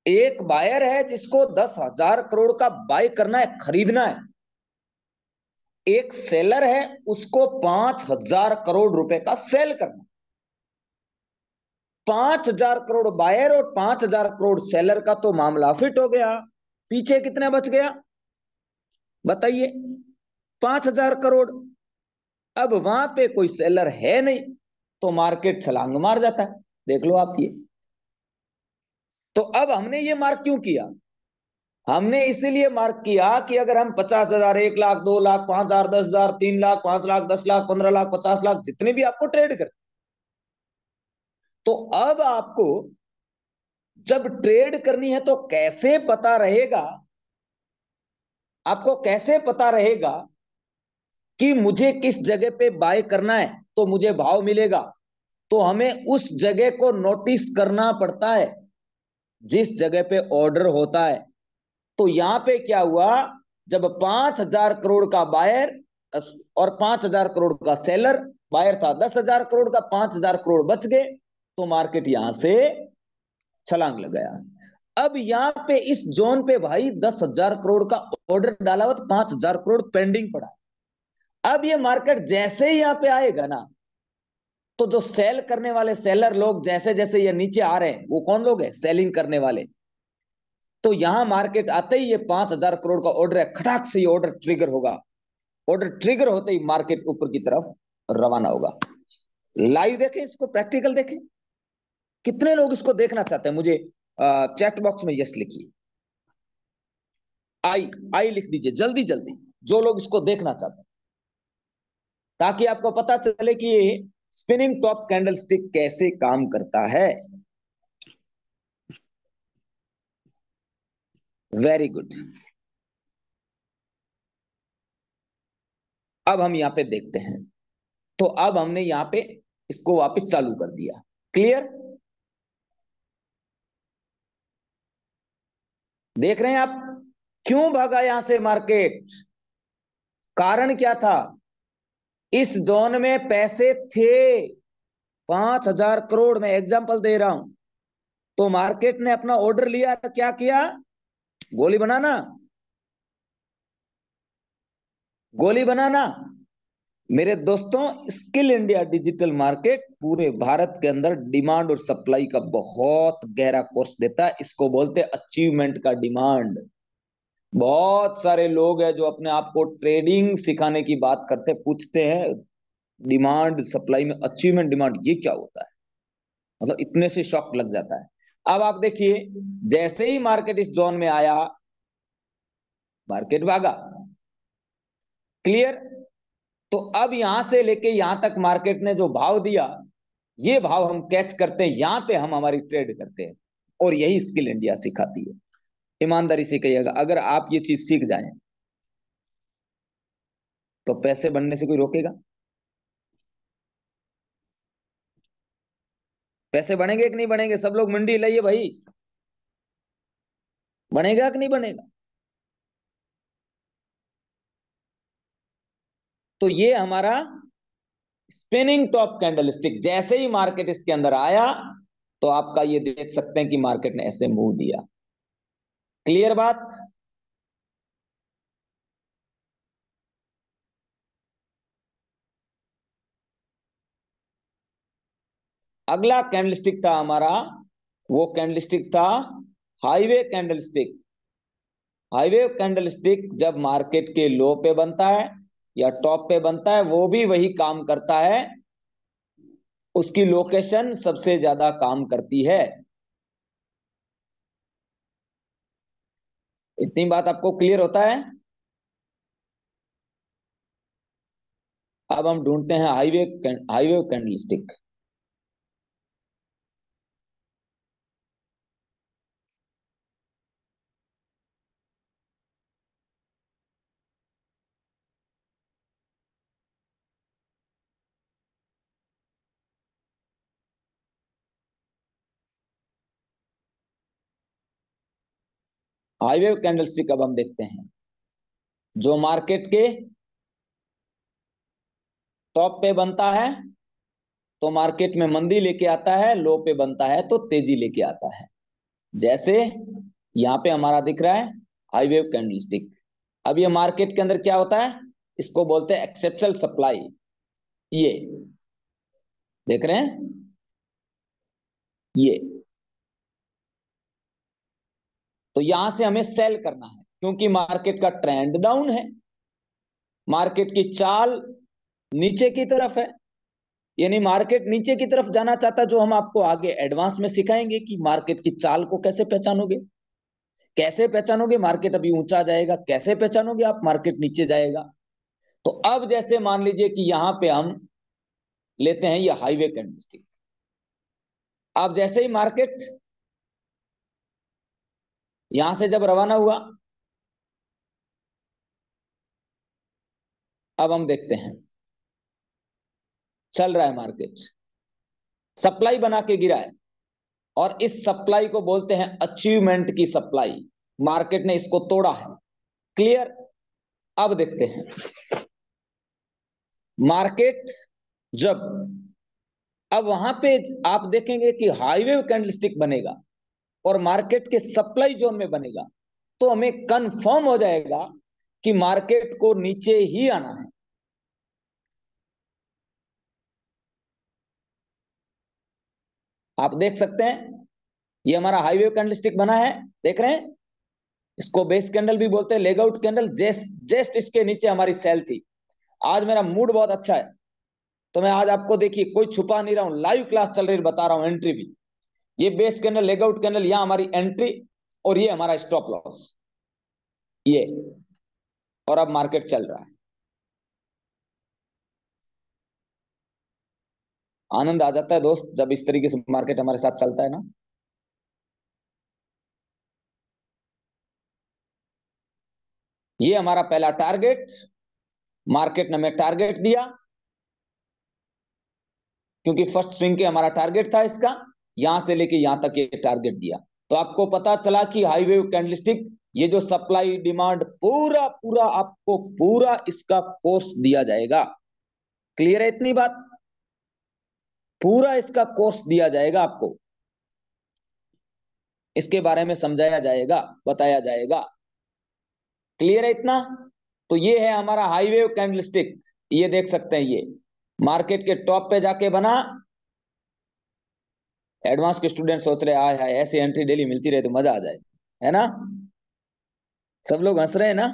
एक बायर है जिसको 10 हजार करोड़ का बाय करना है, खरीदना है। एक सेलर है, उसको 5,000 करोड़ रुपए का सेल करना। 5,000 करोड़ बायर और 5,000 करोड़ सेलर का तो मामला फिट हो गया। पीछे कितने बच गया बताइए? 5,000 करोड़। अब वहां पे कोई सेलर है नहीं, तो मार्केट छलांग मार जाता है। देख लो आप ये। तो अब हमने ये मार्क क्यों किया? हमने इसीलिए मार्क किया कि अगर हम 50,000, 1 लाख, 2 लाख, 5,000, 10,000, 3 लाख, 5 लाख, 10 लाख, 15 लाख, 50 लाख, जितने भी आपको ट्रेड कर, तो अब आपको जब ट्रेड करनी है तो कैसे पता रहेगा, आपको कैसे पता रहेगा कि मुझे किस जगह पे बाय करना है तो मुझे भाव मिलेगा? तो हमें उस जगह को नोटिस करना पड़ता है जिस जगह पे ऑर्डर होता है। तो यहां पे क्या हुआ, जब 5,000 करोड़ का बायर और 5,000 करोड़ का सेलर, बायर था 10,000 करोड़ का, 5,000 करोड़ बच गए, तो मार्केट यहां से छलांग लग गया। अब यहां पे इस जोन पे भाई 10,000 करोड़ का ऑर्डर डाला हुआ, तो 5,000 करोड़ पेंडिंग पड़ा। अब ये मार्केट जैसे ही यहां पे आएगा ना, तो जो सेल करने वाले सेलर लोग जैसे जैसे ये नीचे आ रहे हैं, वो कौन लोग हैं? सेलिंग करने वाले। तो यहां मार्केट आते ही ये 5,000 करोड़ का ऑर्डर है, खटाक से ये ऑर्डर ट्रिगर होगा। ऑर्डर ट्रिगर होते ही मार्केट ऊपर की तरफ रवाना होगा। लाइव देखें इसको, प्रैक्टिकल देखें। कितने लोग इसको देखना चाहते हैं? मुझे चैट बॉक्स में यस लिखिए। आई आई लिख दीजिए जल्दी जल्दी, जो लोग इसको देखना चाहते हैं, ताकि आपको पता चले कि ये स्पिनिंग टॉप कैंडल स्टिक कैसे काम करता है। Very good. अब हम यहां पे देखते हैं। तो अब हमने यहां पे इसको वापस चालू कर दिया। क्लियर? देख रहे हैं आप क्यों भागा यहां से मार्केट? कारण क्या था? इस जोन में पैसे थे 5,000 करोड़। मैं एग्जांपल दे रहा हूं। तो मार्केट ने अपना ऑर्डर लिया, क्या किया? गोली बनाना, गोली बनाना। मेरे दोस्तों, स्किल इंडिया डिजिटल मार्केट पूरे भारत के अंदर डिमांड और सप्लाई का बहुत गहरा कोर्स देता है। इसको बोलते हैं अचीवमेंट का डिमांड। बहुत सारे लोग हैं जो अपने आप को ट्रेडिंग सिखाने की बात करते, पूछते हैं डिमांड सप्लाई में अचीवमेंट डिमांड ये क्या होता है? मतलब इतने से शॉक लग जाता है। अब आप देखिए, जैसे ही मार्केट इस जोन में आया, मार्केट भागा। क्लियर? तो अब यहां से लेके यहां तक मार्केट ने जो भाव दिया, ये भाव हम कैच करते हैं, यहां पे हम हमारी ट्रेड करते हैं। और यही स्किल इंडिया सिखाती है। ईमानदारी से कहिएगा, अगर आप ये चीज सीख जाएं तो पैसे बनने से कोई रोकेगा? पैसे बनेंगे कि नहीं बनेंगे? सब लोग मंडी लाइए भाई। बनेगा कि नहीं बनेगा? तो ये हमारा स्पिनिंग टॉप कैंडलस्टिक, जैसे ही मार्केट इसके अंदर आया, तो आपका ये देख सकते हैं कि मार्केट ने ऐसे मूव दिया। क्लियर बात? अगला कैंडलस्टिक था हमारा, वो कैंडलस्टिक था हाईवे कैंडलस्टिक। हाईवे कैंडलस्टिक जब मार्केट के लो पे बनता है या टॉप पे बनता है, वो भी वही काम करता है। उसकी लोकेशन सबसे ज्यादा काम करती है। इतनी बात आपको क्लियर होता है? अब हम ढूंढते हैं हाईवे कैंडलस्टिक। हाईवे कैंडलस्टिक अब हम देखते हैं, जो मार्केट के टॉप पे बनता है तो मार्केट में मंदी लेके आता है, लो पे बनता है तो तेजी लेके आता है। जैसे यहां पे हमारा दिख रहा है हाईवे कैंडलस्टिक। अब ये मार्केट के अंदर क्या होता है? इसको बोलते हैं एक्सेप्शनल सप्लाई। ये देख रहे हैं, ये तो यहां से हमें सेल करना है क्योंकि मार्केट का ट्रेंड डाउन है, मार्केट की चाल नीचे की तरफ है, यानी मार्केट नीचे की तरफ जाना चाहता, जो हम आपको आगे एडवांस में सिखाएंगे कि मार्केट की चाल को कैसे पहचानोगे। कैसे पहचानोगे मार्केट अभी ऊंचा जाएगा, कैसे पहचानोगे आप मार्केट नीचे जाएगा। तो अब जैसे मान लीजिए कि यहां पे हम लेते हैं ये हाईवे कैंडलस्टिक। अब जैसे ही मार्केट यहां से जब रवाना हुआ, अब हम देखते हैं चल रहा है मार्केट, सप्लाई बना के गिरा है और इस सप्लाई को बोलते हैं अचीवमेंट की सप्लाई। मार्केट ने इसको तोड़ा है। क्लियर। अब देखते हैं मार्केट जब, अब वहां पे आप देखेंगे कि हाईवे कैंडलस्टिक बनेगा और मार्केट के सप्लाई जोन में बनेगा, तो हमें कंफर्म हो जाएगा कि मार्केट को नीचे ही आना है। आप देख सकते हैं ये हमारा हाईवे कैंडलस्टिक बना है, देख रहे हैं। इसको बेस कैंडल भी बोलते हैं, लेग आउट कैंडल। जस्ट इसके नीचे हमारी सेल थी। आज मेरा मूड बहुत अच्छा है, तो मैं आज आपको देखिए कोई छुपा नहीं रहा हूं, लाइव क्लास चल रही है, बता रहा हूं एंट्री भी। ये base candle, leg out candle, यहां हमारी एंट्री और ये हमारा स्टॉप लॉस, ये। और अब मार्केट चल रहा है। आनंद आ जाता है दोस्त जब इस तरीके से मार्केट हमारे साथ चलता है ना। ये हमारा पहला टारगेट, मार्केट ने हमें टारगेट दिया क्योंकि फर्स्ट स्विंग के हमारा टारगेट था इसका, यहां से लेके यहां तक ये टारगेट दिया। तो आपको पता चला कि हाईवे कैंडलस्टिक, ये जो सप्लाई डिमांड पूरा पूरा आपको पूरा इसका कोर्स दिया जाएगा। क्लियर है इतनी बात? पूरा इसका कोर्स दिया जाएगा आपको, इसके बारे में समझाया जाएगा, बताया जाएगा। क्लियर है इतना? तो ये है हमारा हाईवे कैंडलस्टिक। ये देख सकते हैं, ये मार्केट के टॉप पे जाके बना। एडवांस के स्टूडेंट सोच रहे आए हाय ऐसी एंट्री डेली मिलती रहे तो मजा आ जाए, है ना? सब लोग हंस रहे हैं ना?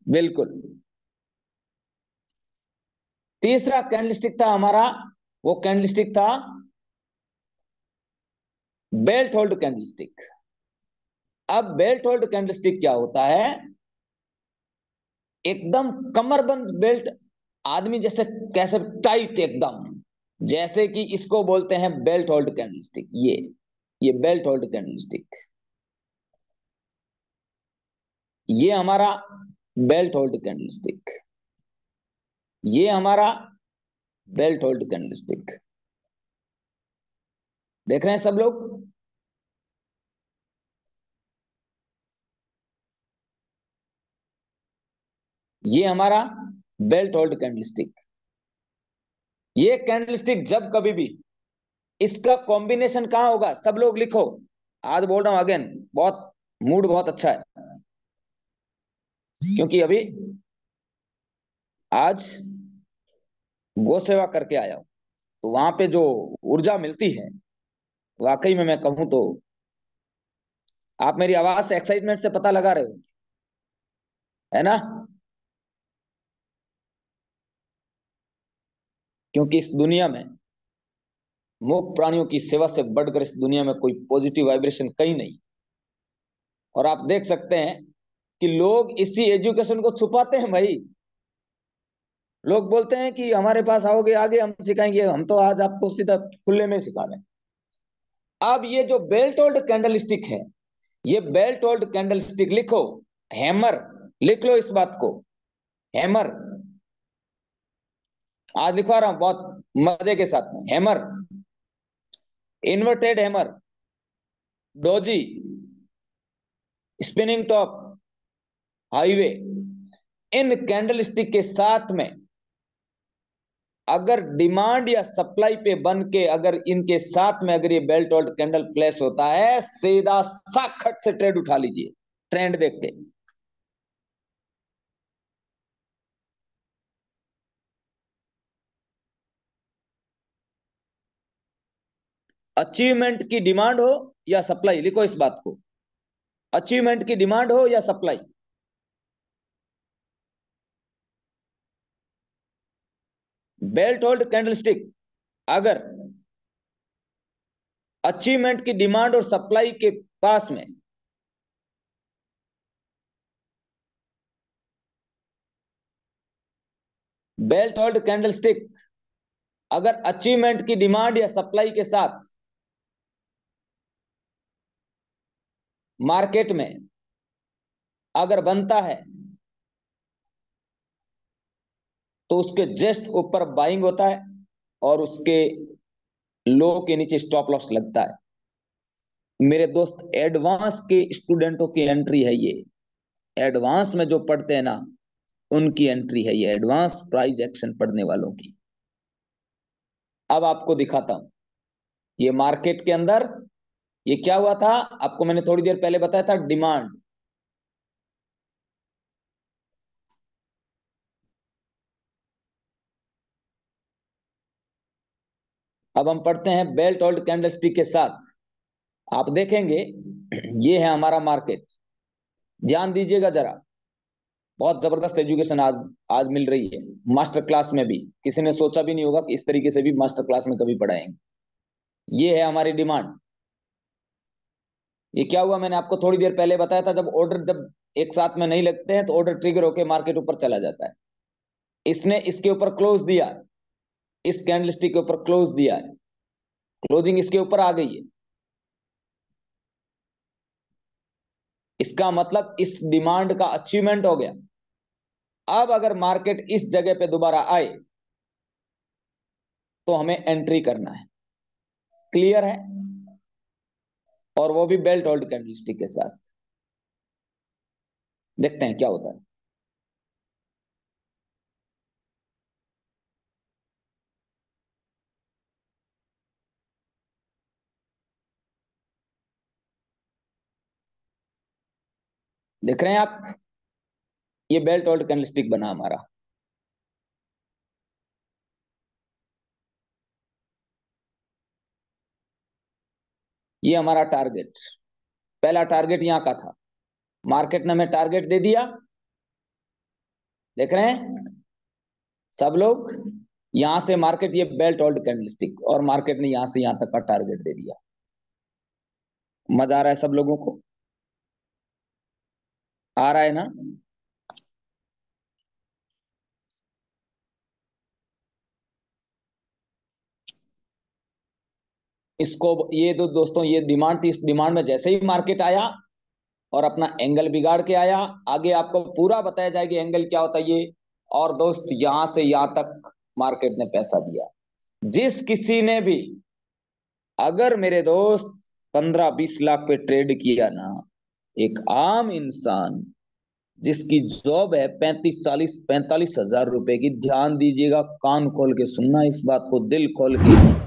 बिल्कुल। तीसरा कैंडलस्टिक था हमारा, वो कैंडलस्टिक था बेल्ट होल्ड कैंडलस्टिक। अब बेल्ट होल्ड कैंडलस्टिक क्या होता है? एकदम कमरबंद बेल्ट, आदमी जैसे कैसे टाइट एकदम, जैसे कि इसको बोलते हैं बेल्ट होल्ड कैंडलस्टिक। ये बेल्ट होल्ड कैंडलस्टिक, ये हमारा बेल्ट होल्ड कैंडलस्टिक, ये हमारा बेल्ट होल्ड कैंडलस्टिक। देख रहे हैं सब लोग? ये हमारा बेल्ट होल्ड कैंडलस्टिक। ये कैंडलस्टिक जब कभी भी, इसका कॉम्बिनेशन कहां होगा सब लोग लिखो। आज बोल रहा हूं अगेन, बहुत मूड बहुत अच्छा है क्योंकि अभी आज गौ सेवा करके आया हूं, तो वहां पे जो ऊर्जा मिलती है, वाकई में मैं कहूं तो, आप मेरी आवाज से एक्साइटमेंट से पता लगा रहे हो, है ना? क्योंकि इस दुनिया में मूक प्राणियों की सेवा से बढ़कर इस दुनिया में कोई पॉजिटिव वाइब्रेशन कहीं नहीं। और आप देख सकते हैं कि लोग इसी एजुकेशन को छुपाते हैं भाई। लोग बोलते हैं कि हमारे पास आओगे आगे हम सिखाएंगे, हम तो आज आपको सीधा खुले में सिखा रहे हैं। अब ये जो बेल्ट होल्ड कैंडल स्टिक है, ये बेल्ट होल्ड कैंडल स्टिक लिखो, हैमर, लिख लो इस बात को, हैमर। आज लिखवा रहा हूं बहुत मजे के साथ में, hammer, inverted hammer, doji, spinning top, हाईवे, इन कैंडल स्टिक के साथ में अगर डिमांड या सप्लाई पे बन के अगर इनके साथ में अगर ये बेल्ट होल्ड कैंडल प्लेस होता है, सीधा सा खट से ट्रेड उठा लीजिए ट्रेंड देख के। अचीवमेंट की डिमांड हो या सप्लाई, लिखो इस बात को, अचीवमेंट की डिमांड हो या सप्लाई। बेल्ट होल्ड कैंडलस्टिक अगर अचीवमेंट की डिमांड और सप्लाई के पास में बेल्ट होल्ड कैंडलस्टिक अगर अचीवमेंट की डिमांड या सप्लाई के साथ मार्केट में अगर बनता है तो उसके जस्ट ऊपर बाइंग होता है और उसके लो के नीचे स्टॉप लॉस लगता है। मेरे दोस्त, एडवांस के स्टूडेंटों की एंट्री है ये, एडवांस में जो पढ़ते हैं ना उनकी एंट्री है ये, एडवांस प्राइस एक्शन पढ़ने वालों की। अब आपको दिखाता हूं ये मार्केट के अंदर ये क्या हुआ था। आपको मैंने थोड़ी देर पहले बताया था डिमांड, अब हम पढ़ते हैं बेल्ट होल्ड कैंडलस्टिक के साथ। आप देखेंगे ये है हमारा मार्केट, ध्यान दीजिएगा जरा, बहुत जबरदस्त एजुकेशन आज आज मिल रही है। मास्टर क्लास में भी किसी ने सोचा भी नहीं होगा कि इस तरीके से भी मास्टर क्लास में कभी पढ़ाएंगे। ये है हमारी डिमांड। ये क्या हुआ, मैंने आपको थोड़ी देर पहले बताया था, जब ऑर्डर जब एक साथ में नहीं लगते हैं तो ऑर्डर ट्रिगर होकर मार्केट ऊपर चला जाता है। इसने इसके ऊपर क्लोज दिया, इस कैंडलस्टिक के ऊपर क्लोज दिया है, क्लोजिंग इसके ऊपर आ गई है। इसका मतलब इस डिमांड का अचीवमेंट हो गया। अब अगर मार्केट इस जगह पे दोबारा आए तो हमें एंट्री करना है, क्लियर है, और वो भी बेल्ट होल्ड कैंडलस्टिक के साथ। देखते हैं क्या होता है। देख रहे हैं आप, ये बेल्ट होल्ड कैंडलस्टिक बना हमारा। ये हमारा टारगेट, पहला टारगेट यहां का था, मार्केट ने हमें टारगेट दे दिया। देख रहे हैं सब लोग, यहां से मार्केट, ये बेल्ट होल्ड कैंडलस्टिक, और मार्केट ने यहां से यहां तक का टारगेट दे दिया। मजा आ रहा है सब लोगों को, आ रहा है ना। इसको ये दो दोस्तों, ये डिमांड थी, इस डिमांड में जैसे ही मार्केट आया और अपना एंगल बिगाड़ के आया, आगे आपको पूरा बताया जाएगा एंगल क्या होता है ये। और दोस्त, यहां से यहां तक मार्केट ने पैसा दिया। जिस किसी ने भी, अगर मेरे दोस्त 15-20 लाख पे ट्रेड किया ना, एक आम इंसान जिसकी जॉब है 35-40-45 हजार रुपए की, ध्यान दीजिएगा, कान खोल के सुनना इस बात को, दिल खोल के।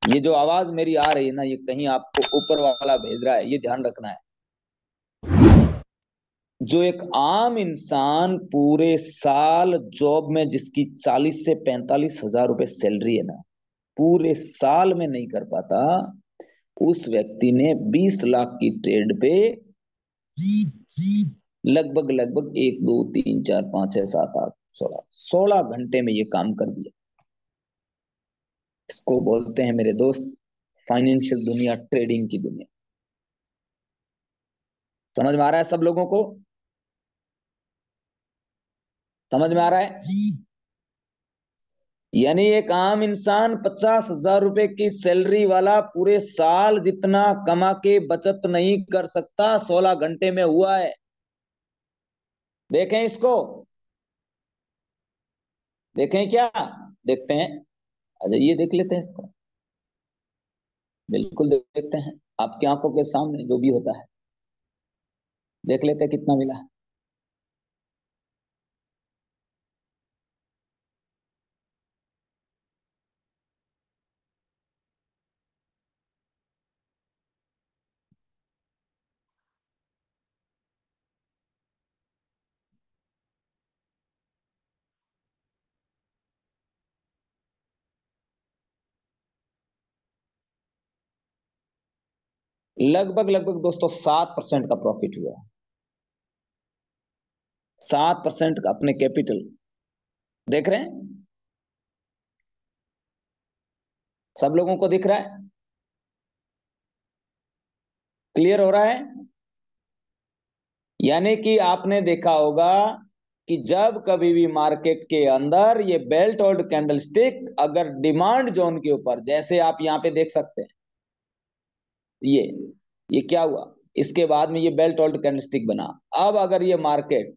ये जो आवाज मेरी आ रही है ना, ये कहीं आपको ऊपर वाला भेज रहा है, ये ध्यान रखना है। जो एक आम इंसान पूरे साल जॉब में, जिसकी 40 से 45 हजार रुपए सैलरी है ना, पूरे साल में नहीं कर पाता, उस व्यक्ति ने 20 लाख की ट्रेड पे लगभग लगभग 1 2 3 4 5 6 7 8 16 16 घंटे में ये काम कर दिया। इसको बोलते हैं मेरे दोस्त फाइनेंशियल दुनिया, ट्रेडिंग की दुनिया। समझ में आ रहा है सब लोगों को, समझ में आ रहा है। यानी एक आम इंसान 50 हजार रुपए की सैलरी वाला पूरे साल जितना कमा के बचत नहीं कर सकता, 16 घंटे में हुआ है। देखें इसको, देखें क्या, देखते हैं, अच्छा ये देख लेते हैं इसको, बिल्कुल देखते हैं, आपकी आंखों के सामने जो भी होता है देख लेते हैं कितना मिला। लगभग लगभग दोस्तों 7% का प्रॉफिट हुआ। 7% का अपने कैपिटल, देख रहे हैं? सब लोगों को दिख रहा है? क्लियर हो रहा है? यानी कि आपने देखा होगा कि जब कभी भी मार्केट के अंदर ये बेल्ट होल्ड कैंडलस्टिक अगर डिमांड जोन के ऊपर, जैसे आप यहां पे देख सकते हैं, ये क्या हुआ, इसके बाद में ये बेल्ट होल्ड कैंडलस्टिक बना। अब अगर ये मार्केट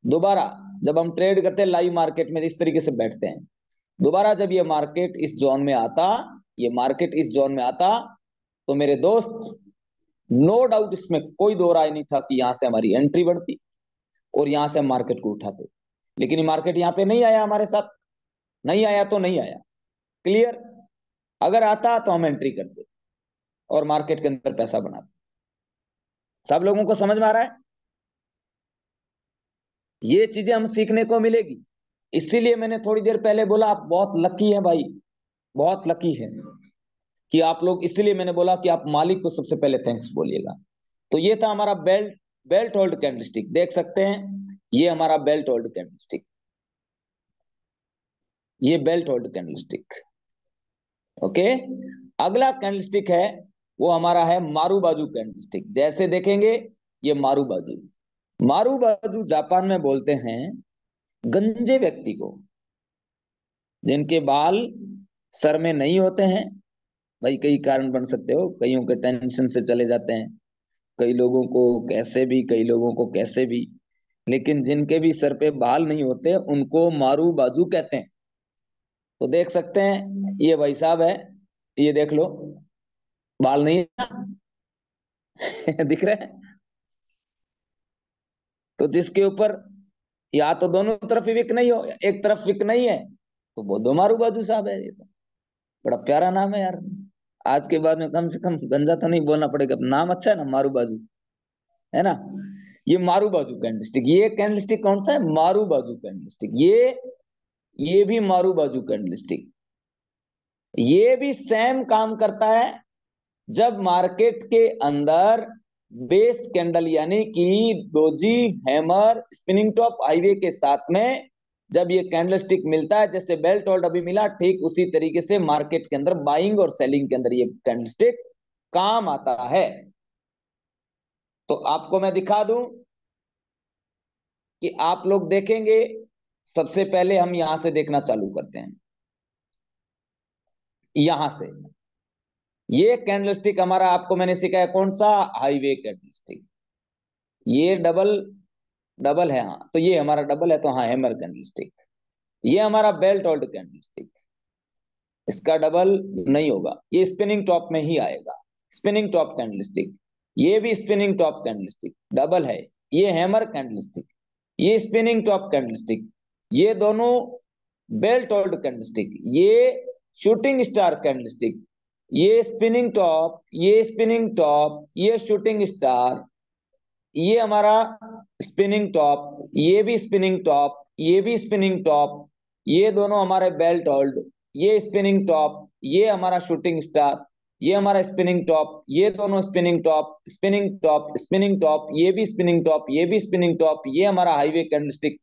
दोबारा, जब हम ट्रेड करते हैं लाइव मार्केट में इस तरीके से बैठते हैं, दोबारा जब ये मार्केट इस जोन में आता, ये मार्केट इस जोन में आता, तो मेरे दोस्त नो डाउट इसमें कोई दो राय नहीं था कि यहां से हमारी एंट्री बढ़ती और यहां से हम मार्केट को उठाते। लेकिन ये मार्केट यहां पे नहीं आया, हमारे साथ नहीं आया तो नहीं आया। क्लियर? अगर आता तो हम एंट्री करते और मार्केट के अंदर पैसा बनाते। सब लोगों को समझ में आ रहा है? ये चीजें हम सीखने को मिलेगी। इसीलिए मैंने थोड़ी देर पहले बोला आप बहुत लकी हैं भाई, बहुत लकी है कि आप लोग, इसलिए मैंने बोला कि आप मालिक को सबसे पहले थैंक्स बोलिएगा। तो ये था हमारा बेल्ट होल्ड कैंडलस्टिक, देख सकते हैं ये हमारा बेल्ट होल्ड कैंडलस्टिक, ये बेल्ट होल्ड कैंडलस्टिक। ओके, अगला कैंडलस्टिक है वो हमारा है मारू बाजू कैंडलस्टिक। जैसे देखेंगे ये मारू बाजू, मारू बाजू जापान में बोलते हैं गंजे व्यक्ति को, जिनके बाल सर में नहीं होते हैं। भाई कई कारण बन सकते हो, कईयों के टेंशन से चले जाते हैं, कई लोगों को कैसे भी, कई लोगों को कैसे भी, लेकिन जिनके भी सर पे बाल नहीं होते उनको मारू बाजू कहते हैं। तो देख सकते हैं ये भाई साहब है, ये देख लो बाल नहीं है दिख रहे हैं? तो जिसके ऊपर या तो दोनों तरफ ही विक नहीं हो, एक तरफ विक नहीं है, तो बोल दो मारू बाजू साहब है। ये तो बड़ा प्यारा नाम है यार, आज के बाद में कम से कम गंजा तो नहीं बोलना पड़ेगा, नाम अच्छा है ना मारू बाजू, है ना? ये मारू बाजू कैंडलस्टिक, ये कैंडलस्टिक कौन सा है? मारू बाजू कैंडलस्टिक। ये भी मारू बाजू कैंडलस्टिक, ये भी सेम काम करता है। जब मार्केट के अंदर बेस कैंडल यानी कि doji, hammer, spinning top, highway के साथ में जब ये कैंडलस्टिक मिलता है, जैसे बेल्ट होल्ड अभी मिला, ठीक उसी तरीके से मार्केट के अंदर बाइंग और सेलिंग के अंदर ये कैंडलस्टिक काम आता है। तो आपको मैं दिखा दूं कि आप लोग देखेंगे, सबसे पहले हम यहां से देखना चालू करते हैं। यहां से ये कैंडलस्टिक हमारा, आपको मैंने सिखाया कौन सा? Highway candlestick. ये डबल डबल है, हाँ तो ये हमारा डबल है, तो हाँ हैमर कैंडलस्टिक। ये हमारा बेल्ट होल्ड कैंडलस्टिक, इसका डबल नहीं होगा, ये स्पिनिंग टॉप में ही आएगा, स्पिनिंग टॉप कैंडलस्टिक। ये भी स्पिनिंग टॉप कैंडलस्टिक डबल है। ये हैमर कैंडलस्टिक, ये स्पिनिंग टॉप कैंडलस्टिक, ये दोनों बेल्ट होल्ड कैंडलस्टिक, ये शूटिंग स्टार कैंडलस्टिक, ये स्पिनिंग टॉप, ये स्पिनिंग टॉप, ये शूटिंग स्टार, ये हमारा स्पिनिंग टॉप, ये भी स्पिनिंग टॉप, ये भी स्पिनिंग टॉप, ये दोनों हमारे बेल्ट होल्ड, ये स्पिनिंग टॉप, ये हमारा शूटिंग स्टार, ये हमारा स्पिनिंग टॉप, ये दोनों spinning top, spinning top, spinning top, ये भी स्पिनिंग टॉप, ये भी स्पिनिंग टॉप, ये हमारा हाईवे कैंडलस्टिक,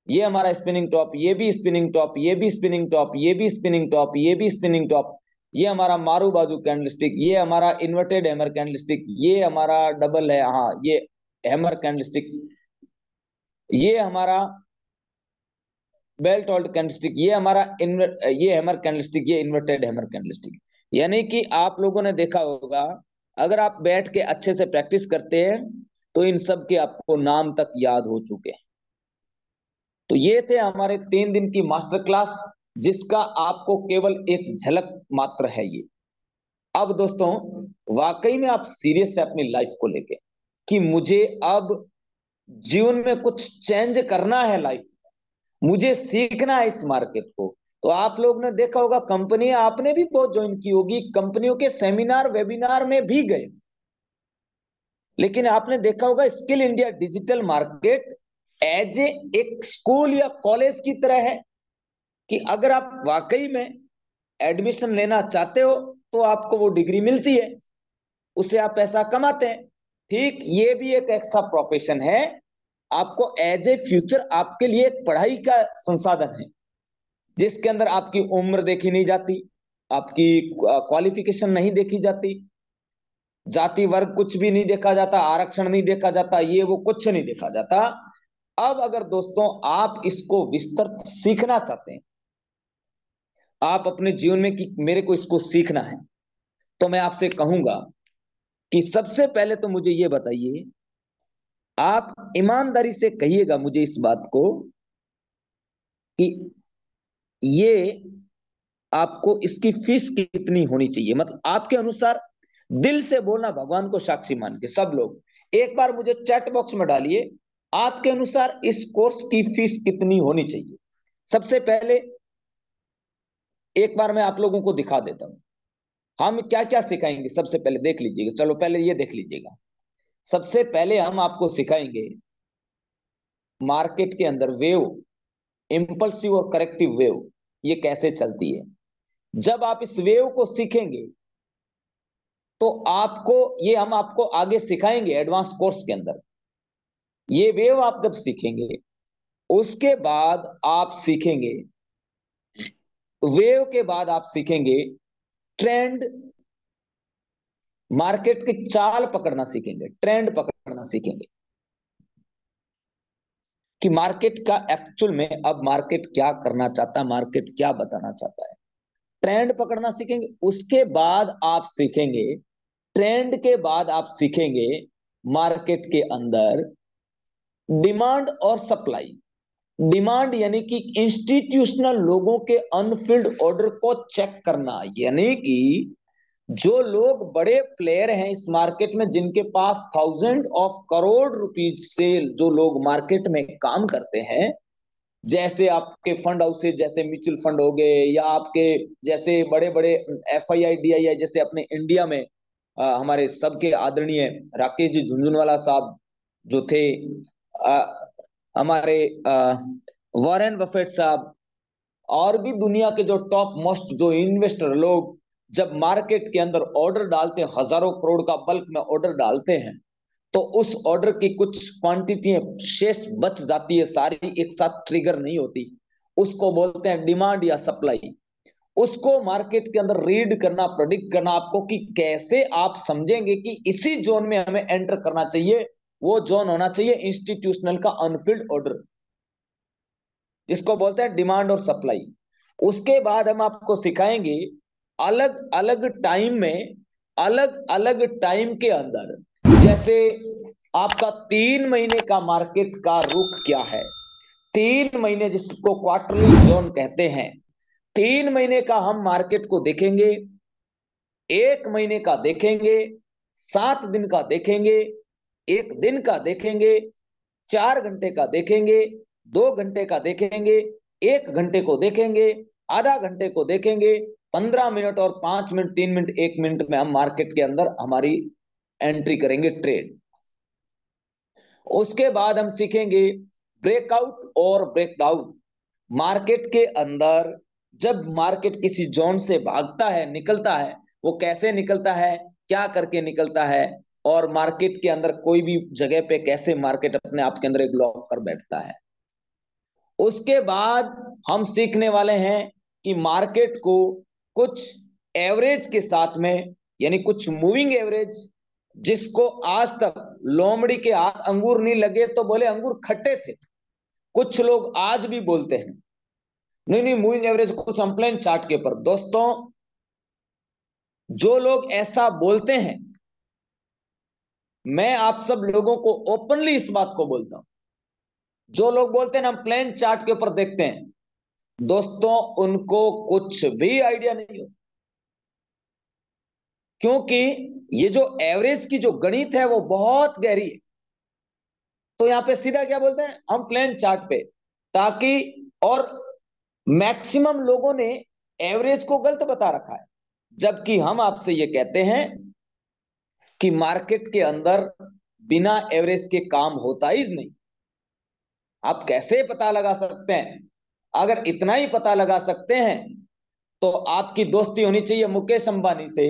ये हमारा स्पिनिंग टॉप, ये भी स्पिनिंग टॉप, ये भी स्पिनिंग टॉप, ये भी स्पिनिंग टॉप, ये भी स्पिनिंग टॉप, ये हमारा मारू बाजू कैंडलस्टिक, ये हमारा इन्वर्टेड हैमर कैंडलस्टिक, ये हमारा डबल है, हाँ ये हैमर कैंडलस्टिक, ये हमारा बेल्ट होल्ड कैंडलस्टिक, ये हमारा ये हैमर कैंडलस्टिक, ये इन्वर्टेड हैमर कैंडलस्टिक। यानी कि आप लोगों ने देखा होगा, अगर आप बैठ के अच्छे से प्रैक्टिस करते हैं तो इन सब के आपको नाम तक याद हो चुके हैं। तो ये थे हमारे 3 दिन की मास्टर क्लास, जिसका आपको केवल एक झलक मात्र है ये। अब दोस्तों वाकई में आप सीरियस है अपनी लाइफ को लेके कि मुझे अब जीवन में कुछ चेंज करना है, लाइफ मुझे सीखना है इस मार्केट को। तो आप लोग ने देखा होगा कंपनियां आपने भी बहुत ज्वाइन की होगी, कंपनियों के सेमिनार वेबिनार में भी गए, लेकिन आपने देखा होगा skill India digital market as एक स्कूल या कॉलेज की तरह है कि अगर आप वाकई में एडमिशन लेना चाहते हो तो आपको वो डिग्री मिलती है। उससे आप पैसा कमाते हैं। ठीक, ये भी एक ऐसा प्रोफेशन है, आपको एज ए फ्यूचर आपके लिए एक पढ़ाई का संसाधन है, जिसके अंदर आपकी उम्र देखी नहीं जाती, आपकी क्वालिफिकेशन नहीं देखी जाती, जाति वर्ग कुछ भी नहीं देखा जाता, आरक्षण नहीं देखा जाता, ये वो कुछ नहीं देखा जाता। अब अगर दोस्तों आप इसको विस्तृत सीखना चाहते हैं, आप अपने जीवन में कि मेरे को इसको सीखना है, तो मैं आपसे कहूंगा कि सबसे पहले तो मुझे ये बताइए, आप ईमानदारी से कहिएगा मुझे इस बात को कि ये आपको इसकी फीस कितनी होनी चाहिए, मतलब आपके अनुसार, दिल से बोलना, भगवान को साक्षी मान के सब लोग एक बार मुझे चैट बॉक्स में डालिए, आपके अनुसार इस कोर्स की फीस कितनी होनी चाहिए। सबसे पहले एक बार मैं आप लोगों को दिखा देता हूं हम क्या क्या सिखाएंगे। सबसे पहले देख लीजिएगा, चलो पहले ये देख लीजिएगा। सबसे पहले हम आपको सिखाएंगे मार्केट के अंदर वेव, इंपल्सिव और करेक्टिव वेव ये कैसे चलती है। जब आप इस वेव को सीखेंगे तो आपको, ये हम आपको आगे सिखाएंगे एडवांस कोर्स के अंदर। ये वेव आप जब सीखेंगे, उसके बाद आप सीखेंगे, वेव के बाद आप सीखेंगे ट्रेंड, मार्केट की चाल पकड़ना सीखेंगे, ट्रेंड पकड़ना सीखेंगे कि मार्केट का एक्चुअल में अब मार्केट क्या करना चाहता है, मार्केट क्या बताना चाहता है, ट्रेंड पकड़ना सीखेंगे। उसके बाद आप सीखेंगे, ट्रेंड के बाद आप सीखेंगे मार्केट के अंदर डिमांड और सप्लाई। डिमांड यानी कि इंस्टीट्यूशनल लोगों के अनफिल्ड ऑर्डर को चेक करना, यानी कि जो लोग बड़े प्लेयर हैं इस मार्केट में, जिनके पास थाउजेंड ऑफ करोड़ रुपीज से जो लोग मार्केट में काम करते हैं, जैसे आपके फंड हाउसेज, जैसे म्यूचुअल फंड हो गए, या आपके जैसे बड़े बड़े FII DII, जैसे अपने इंडिया में हमारे सबके आदरणीय राकेश जी झुंझुनवाला साहब जो थे, हमारे वॉरेन बफेट साहब, और भी दुनिया के जो टॉप मोस्ट जो इन्वेस्टर लोग जब मार्केट के अंदर ऑर्डर डालते हैं, हजारों करोड़ का बल्क में ऑर्डर डालते हैं, तो उस ऑर्डर की कुछ क्वांटिटी शेष बच जाती है, सारी एक साथ ट्रिगर नहीं होती, उसको बोलते हैं डिमांड या सप्लाई। उसको मार्केट के अंदर रीड करना, प्रेडिक्ट करना आपको कि कैसे आप समझेंगे कि इसी जोन में हमें एंटर करना चाहिए। वो जोन होना चाहिए इंस्टीट्यूशनल का अनफिल्ड ऑर्डर, जिसको बोलते हैं डिमांड और सप्लाई। उसके बाद हम आपको सिखाएंगे अलग अलग टाइम में, अलग अलग टाइम के अंदर, जैसे आपका 3 महीने का मार्केट का रुख क्या है, 3 महीने जिसको क्वार्टरली जोन कहते हैं, 3 महीने का हम मार्केट को देखेंगे, 1 महीने का देखेंगे, 7 दिन का देखेंगे, 1 दिन का देखेंगे, 4 घंटे का देखेंगे, 2 घंटे का देखेंगे, 1 घंटे को देखेंगे, आधा घंटे को देखेंगे, 15 मिनट और 5 मिनट, 3 मिनट, 1 मिनट में हम मार्केट के अंदर हमारी एंट्री करेंगे, ट्रेड। उसके बाद हम सीखेंगे ब्रेकआउट और ब्रेकडाउन। मार्केट के अंदर जब मार्केट किसी जोन से भागता है, निकलता है, वो कैसे निकलता है, क्या करके निकलता है, और मार्केट के अंदर कोई भी जगह पे कैसे मार्केट अपने आप के अंदर एक लॉक कर बैठता है। उसके बाद हम सीखने वाले हैं कि मार्केट को कुछ एवरेज के साथ में, यानी कुछ मूविंग एवरेज, जिसको आज तक लोमड़ी के हाथ अंगूर नहीं लगे तो बोले अंगूर खट्टे थे, कुछ लोग आज भी बोलते हैं नहीं नहीं मूविंग एवरेज कुछ हम प्लेन चार्ट के ऊपर। दोस्तों, जो लोग ऐसा बोलते हैं, मैं आप सब लोगों को ओपनली इस बात को बोलता हूं, जो लोग बोलते हैं ना हम प्लेन चार्ट के ऊपर देखते हैं, दोस्तों उनको कुछ भी आइडिया नहीं हो, क्योंकि ये जो एवरेज की जो गणित है वो बहुत गहरी है। तो यहां पे सीधा क्या बोलते हैं, हम प्लेन चार्ट पे, ताकि, और मैक्सिमम लोगों ने एवरेज को गलत बता रखा है, जबकि हम आपसे ये कहते हैं कि मार्केट के अंदर बिना एवरेज के काम होता ही नहीं। आप कैसे पता लगा सकते हैं, अगर इतना ही पता लगा सकते हैं तो आपकी दोस्ती होनी चाहिए मुकेश अंबानी से,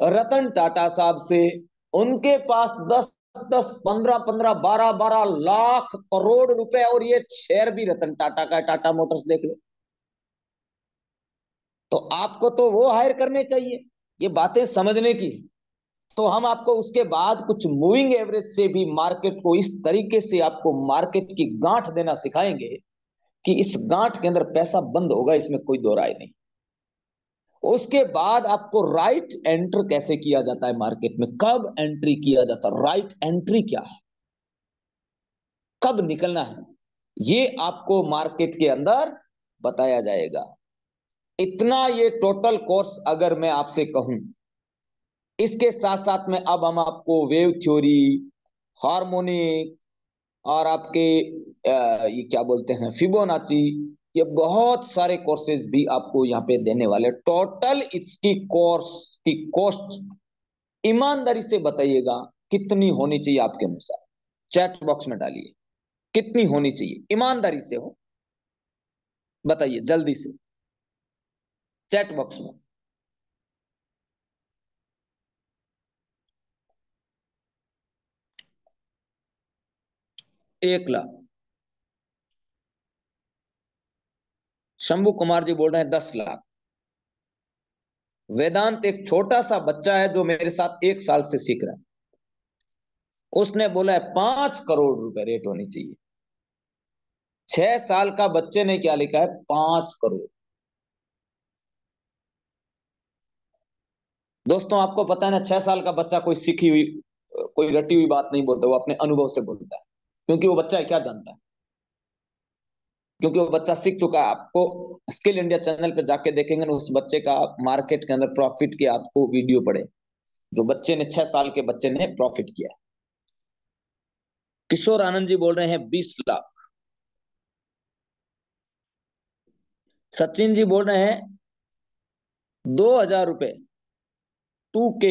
रतन टाटा साहब से, उनके पास 10-10, 15-15, 12-12 लाख करोड़ रुपए, और ये शेयर भी रतन टाटा का, टाटा मोटर्स देख लो। तो आपको तो वो हायर करने चाहिए, ये बातें समझने की। तो हम आपको उसके बाद कुछ मूविंग एवरेज से भी मार्केट को इस तरीके से आपको मार्केट की गांठ देना सिखाएंगे कि इस गांठ के अंदर पैसा बंद होगा, इसमें कोई दो राय नहीं। उसके बाद आपको राइट एंटर कैसे किया जाता है मार्केट में, कब एंट्री किया जाता है, राइट एंट्री क्या है, कब निकलना है, ये आपको मार्केट के अंदर बताया जाएगा। इतना ये टोटल कोर्स अगर मैं आपसे कहूं, इसके साथ साथ में अब हम आपको वेव थ्योरी, हार्मोनिक, और आपके ये क्या बोलते हैं, फिबोनाची, ये बहुत सारे कोर्सेज भी आपको यहाँ पे देने वाले। टोटल इसकी कोर्स की कॉस्ट ईमानदारी से बताइएगा कितनी होनी चाहिए आपके अनुसार, चैट बॉक्स में डालिए कितनी होनी चाहिए, ईमानदारी से हो बताइए जल्दी से चैट बॉक्स में। 1 लाख। शंभू कुमार जी बोल रहे हैं 10 लाख। वेदांत एक छोटा सा बच्चा है जो मेरे साथ 1 साल से सीख रहा है, उसने बोला है 5 करोड़ रुपए रेट होनी चाहिए। 6 साल का बच्चे ने क्या लिखा है, 5 करोड़। दोस्तों आपको पता है ना, 6 साल का बच्चा कोई सीखी हुई, कोई रटी हुई बात नहीं बोलता, वो अपने अनुभव से बोलता है, क्योंकि वो बच्चा है क्या जानता है, क्योंकि वो बच्चा सीख चुका है। आपको स्किल इंडिया चैनल पे जाके देखेंगे ना, उस बच्चे का मार्केट के अंदर प्रॉफिट के आपको वीडियो पड़े, जो बच्चे ने 6 साल के बच्चे ने प्रॉफिट किया। किशोर आनंद जी बोल रहे हैं 20 लाख। सचिन जी बोल रहे हैं 2,000 रुपए, 2K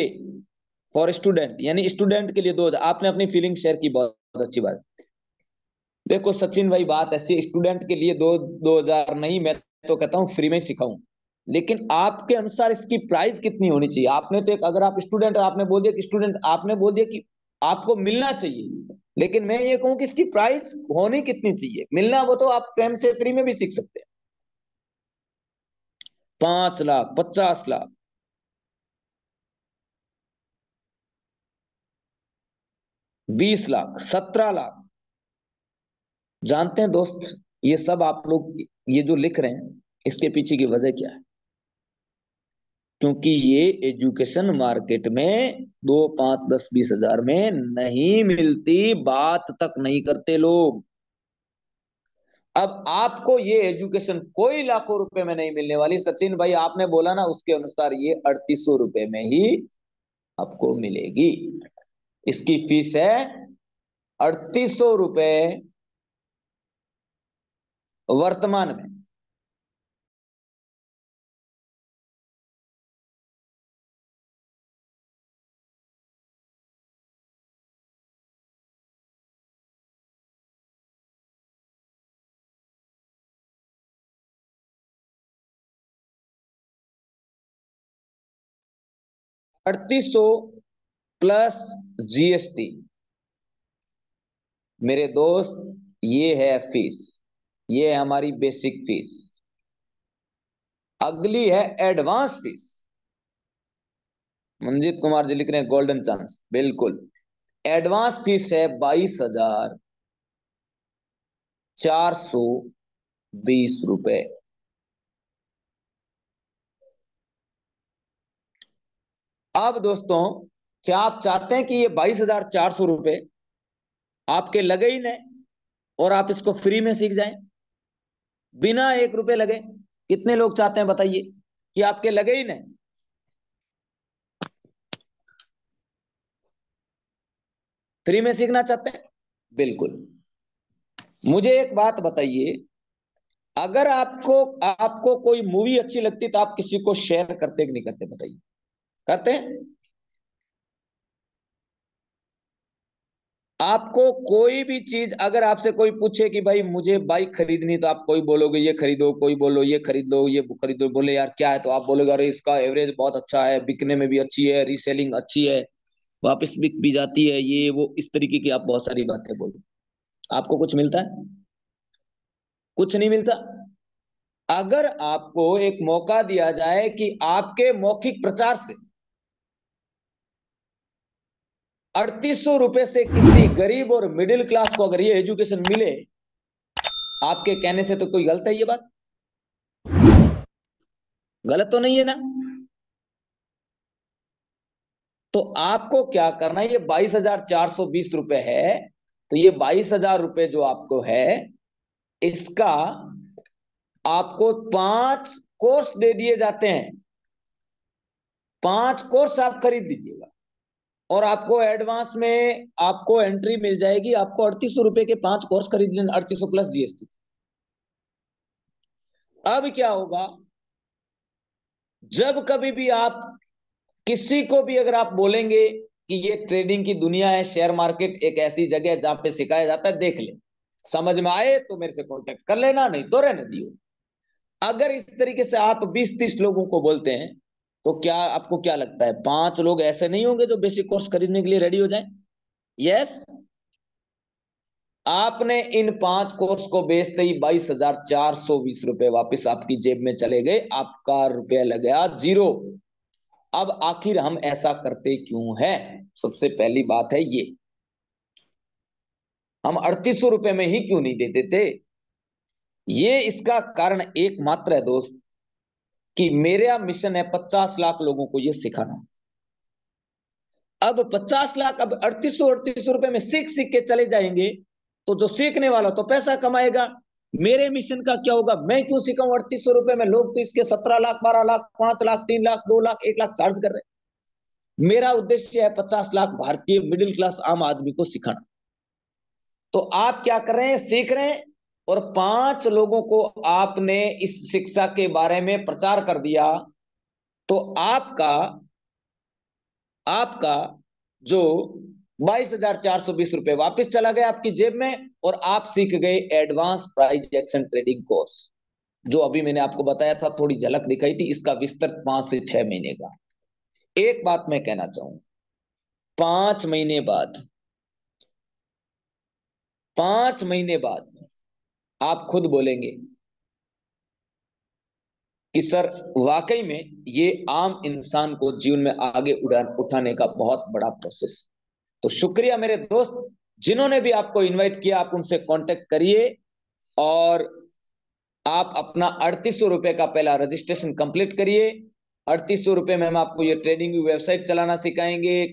फॉर स्टूडेंट, यानी स्टूडेंट के लिए 2,000। आपने अपनी फीलिंग शेयर की, बहुत अच्छी बात। देखो सचिन भाई, बात ऐसी, स्टूडेंट के लिए 2,000 नहीं, मैं तो कहता हूँ फ्री में सिखाऊं, लेकिन आपके अनुसार इसकी प्राइस कितनी होनी चाहिए। आपने तो एक, अगर आप स्टूडेंट, आपने बोल दिया कि स्टूडेंट, आपने बोल दिया कि आपको मिलना चाहिए, लेकिन मैं ये कहूं कि इसकी प्राइस होनी कितनी चाहिए। मिलना वो तो आप प्रेम से फ्री में भी सीख सकते हैं। 5 लाख, 50 लाख, 20 लाख, 17 लाख। जानते हैं दोस्त, ये सब आप लोग ये जो लिख रहे हैं, इसके पीछे की वजह क्या है, क्योंकि ये एजुकेशन मार्केट में 2, 5, 10, 20 हजार में नहीं मिलती, बात तक नहीं करते लोग। अब आपको ये एजुकेशन कोई लाखों रुपए में नहीं मिलने वाली। सचिन भाई आपने बोला ना, उसके अनुसार ये 3,800 रुपए में ही आपको मिलेगी। इसकी फीस है 3,800 रुपए वर्तमान में। अड़तीस सौ प्लस GST, मेरे दोस्त, ये है फीस, ये है हमारी बेसिक फीस। अगली है एडवांस फीस। मंजीत कुमार जी लिख रहे हैं गोल्डन चांस, बिल्कुल। एडवांस फीस है 22,420 रुपए। अब दोस्तों, क्या आप चाहते हैं कि ये 22,400 रुपए आपके लगे ही नहीं और आप इसको फ्री में सीख जाएं, बिना 1 रुपए लगे? कितने लोग चाहते हैं बताइए कि आपके लगे ही नहीं, फ्री में सीखना चाहते हैं? बिल्कुल। मुझे एक बात बताइए, अगर आपको आपको कोई मूवी अच्छी लगती तो आप किसी को शेयर करते कि नहीं करते, बताइए? करते हैं? आपको कोई भी चीज, अगर आपसे कोई पूछे कि भाई मुझे बाइक खरीदनी, तो आप कोई बोलोगे ये खरीदो, कोई बोलो ये खरीद लो, ये खरीदो, बोले यार क्या है, तो आप बोलोगे अरे इसका एवरेज बहुत अच्छा है, बिकने में भी अच्छी है, रीसेलिंग अच्छी है, वापस बिक भी जाती है, ये वो, इस तरीके की आप बहुत सारी बातें बोलो। आपको कुछ मिलता है? कुछ नहीं मिलता। अगर आपको एक मौका दिया जाए कि आपके मौखिक प्रचार से 3800 रुपए से किसी गरीब और मिडिल क्लास को अगर ये एजुकेशन मिले आपके कहने से, तो कोई गलत है ये बात? गलत तो नहीं है ना? तो आपको क्या करना है, ये 22,420 रुपए है, तो ये 22,000 रुपए जो आपको है, इसका आपको 5 कोर्स दे दिए जाते हैं। 5 कोर्स आप खरीद लीजिएगा और आपको एडवांस में आपको एंट्री मिल जाएगी। आपको 3800 रुपए के 5 कोर्स खरीद लेना, 3800 प्लस जीएसटी। अब क्या होगा, जब कभी भी आप किसी को भी अगर आप बोलेंगे कि ये ट्रेडिंग की दुनिया है, शेयर मार्केट एक ऐसी जगह है जहां पे सिखाया जाता है, देख ले, समझ में आए तो मेरे से कांटेक्ट कर लेना, नहीं तो रहने दियो। अगर इस तरीके से आप 20-30 लोगों को बोलते हैं, तो क्या आपको क्या लगता है 5 लोग ऐसे नहीं होंगे जो बेसिक कोर्स खरीदने के लिए रेडी हो जाएं? यस। आपने इन 5 कोर्स को बेचते ही 22,420 रुपए वापिस आपकी जेब में चले गए, आपका रुपया लग गया जीरो। अब आखिर हम ऐसा करते क्यों है? सबसे पहली बात है ये, हम 3800 रुपए में ही क्यों नहीं देते थे? ये इसका कारण एकमात्र है दोस्त, कि मेरा मिशन है 50 लाख लोगों को ये सिखाना। अब 50 लाख, अब 3800 रुपए में सीख सीख के चले जाएंगे, तो जो सीखने वाला तो पैसा कमाएगा। मेरे मिशन का क्या होगा? मैं क्यों सिखाऊं 3800 रुपए में? लोग तो इसके 17 लाख, 12 लाख, 5 लाख, 3 लाख, 2 लाख, 1 लाख चार्ज कर रहे हैं। मेरा उद्देश्य है 50 लाख भारतीय मिडिल क्लास आम आदमी को सिखाना। तो आप क्या कर रहे हैं? सीख रहे हैं, और 5 लोगों को आपने इस शिक्षा के बारे में प्रचार कर दिया, तो आपका आपका जो 22,420 रुपए वापस चला गया आपकी जेब में, और आप सीख गए advance price action trading course, जो अभी मैंने आपको बताया था, थोड़ी झलक दिखाई थी, इसका विस्तार 5 से 6 महीने का। एक बात मैं कहना चाहूं, 5 महीने बाद, 5 महीने बाद आप खुद बोलेंगे कि सर वाकई में ये आम इंसान को जीवन में आगे उठाने का बहुत बड़ा प्रोसेस। तो शुक्रिया मेरे दोस्त, जिन्होंने भी आपको इनवाइट किया, आप उनसे कांटेक्ट करिए, और आप अपना 3800 रुपए का पहला रजिस्ट्रेशन कंप्लीट करिए। 3800 रुपए में हम आपको ये ट्रेडिंग वेबसाइट चलाना सिखाएंगे,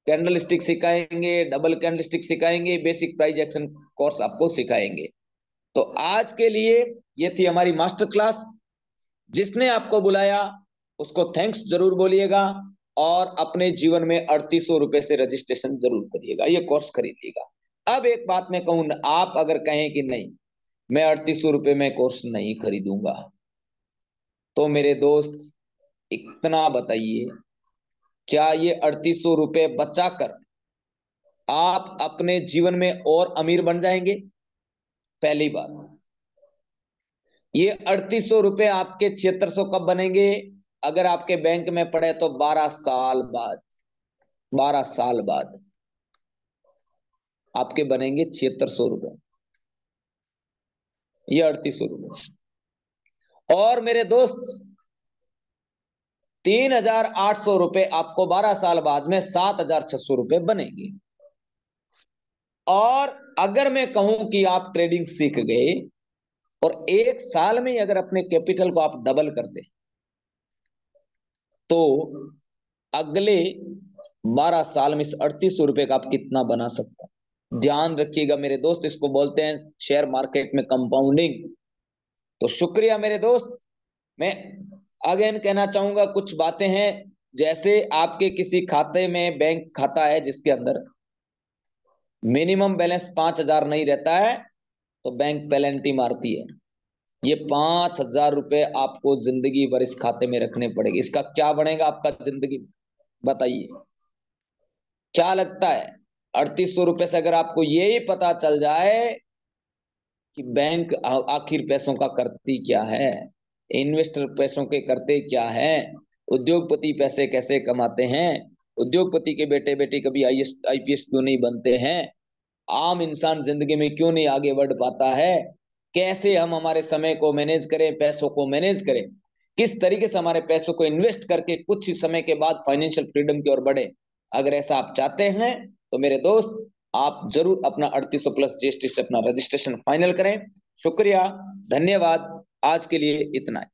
कैंडल स्टिक सिखाएंगे, डबल कैंडल स्टिक सिखाएंगे, बेसिक प्राइस एक्शन कोर्स आपको सिखाएंगे। तो आज के लिए ये थी हमारी मास्टर क्लास। जिसने आपको बुलाया उसको थैंक्स जरूर बोलिएगा, और अपने जीवन में 3800 रुपए से रजिस्ट्रेशन जरूर करिएगा, ये कोर्स खरीदिएगा। अब एक बात मैं कहूं, आप अगर कहें कि नहीं मैं 3800 रुपए में कोर्स नहीं खरीदूंगा, तो मेरे दोस्त इतना बताइए, क्या ये 3800 रुपए बचाकर आप अपने जीवन में और अमीर बन जाएंगे? पहली बात, ये 3800 रुपए आपके 7600 कब बनेंगे? अगर आपके बैंक में पड़े तो 12 साल बाद, 12 साल बाद आपके बनेंगे 7600 रुपए, ये 3800 रुपए। और मेरे दोस्त 3800 रुपए आपको 12 साल बाद में 7600 रुपए बनेंगे। और अगर मैं कहूं कि आप ट्रेडिंग सीख गए और 1 साल में ही अगर अपने कैपिटल को आप डबल कर दे, तो अगले 12 साल में इस 3800 रुपए का आप कितना बना सकते हैं? ध्यान रखिएगा मेरे दोस्त, इसको बोलते हैं शेयर मार्केट में कंपाउंडिंग। तो शुक्रिया मेरे दोस्त। मैं अगेन कहना चाहूंगा, कुछ बातें हैं, जैसे आपके किसी खाते में बैंक खाता है जिसके अंदर मिनिमम बैलेंस 5,000 नहीं रहता है, तो बैंक पेनल्टी मारती है। ये 5,000 रुपए आपको जिंदगी भर इस खाते में रखने पड़ेगी। इसका क्या बनेगा आपका जिंदगी, बताइए क्या लगता है? ₹3800 से अगर आपको यही पता चल जाए कि बैंक आखिर पैसों का करती क्या है, इन्वेस्टर पैसों के करते क्या है, उद्योगपति पैसे कैसे कमाते हैं, उद्योगपति के बेटे बेटी कभी IPS क्यों नहीं बनते हैं, आम इंसान जिंदगी में क्यों नहीं आगे बढ़ पाता है, कैसे हम हमारे समय को मैनेज करें, पैसों को मैनेज करें, किस तरीके से हमारे पैसों को इन्वेस्ट करके कुछ ही समय के बाद फाइनेंशियल फ्रीडम की ओर बढ़े। अगर ऐसा आप चाहते हैं तो मेरे दोस्त आप जरूर अपना 3800+ GST से अपना रजिस्ट्रेशन फाइनल करें। शुक्रिया, धन्यवाद, आज के लिए इतना ही।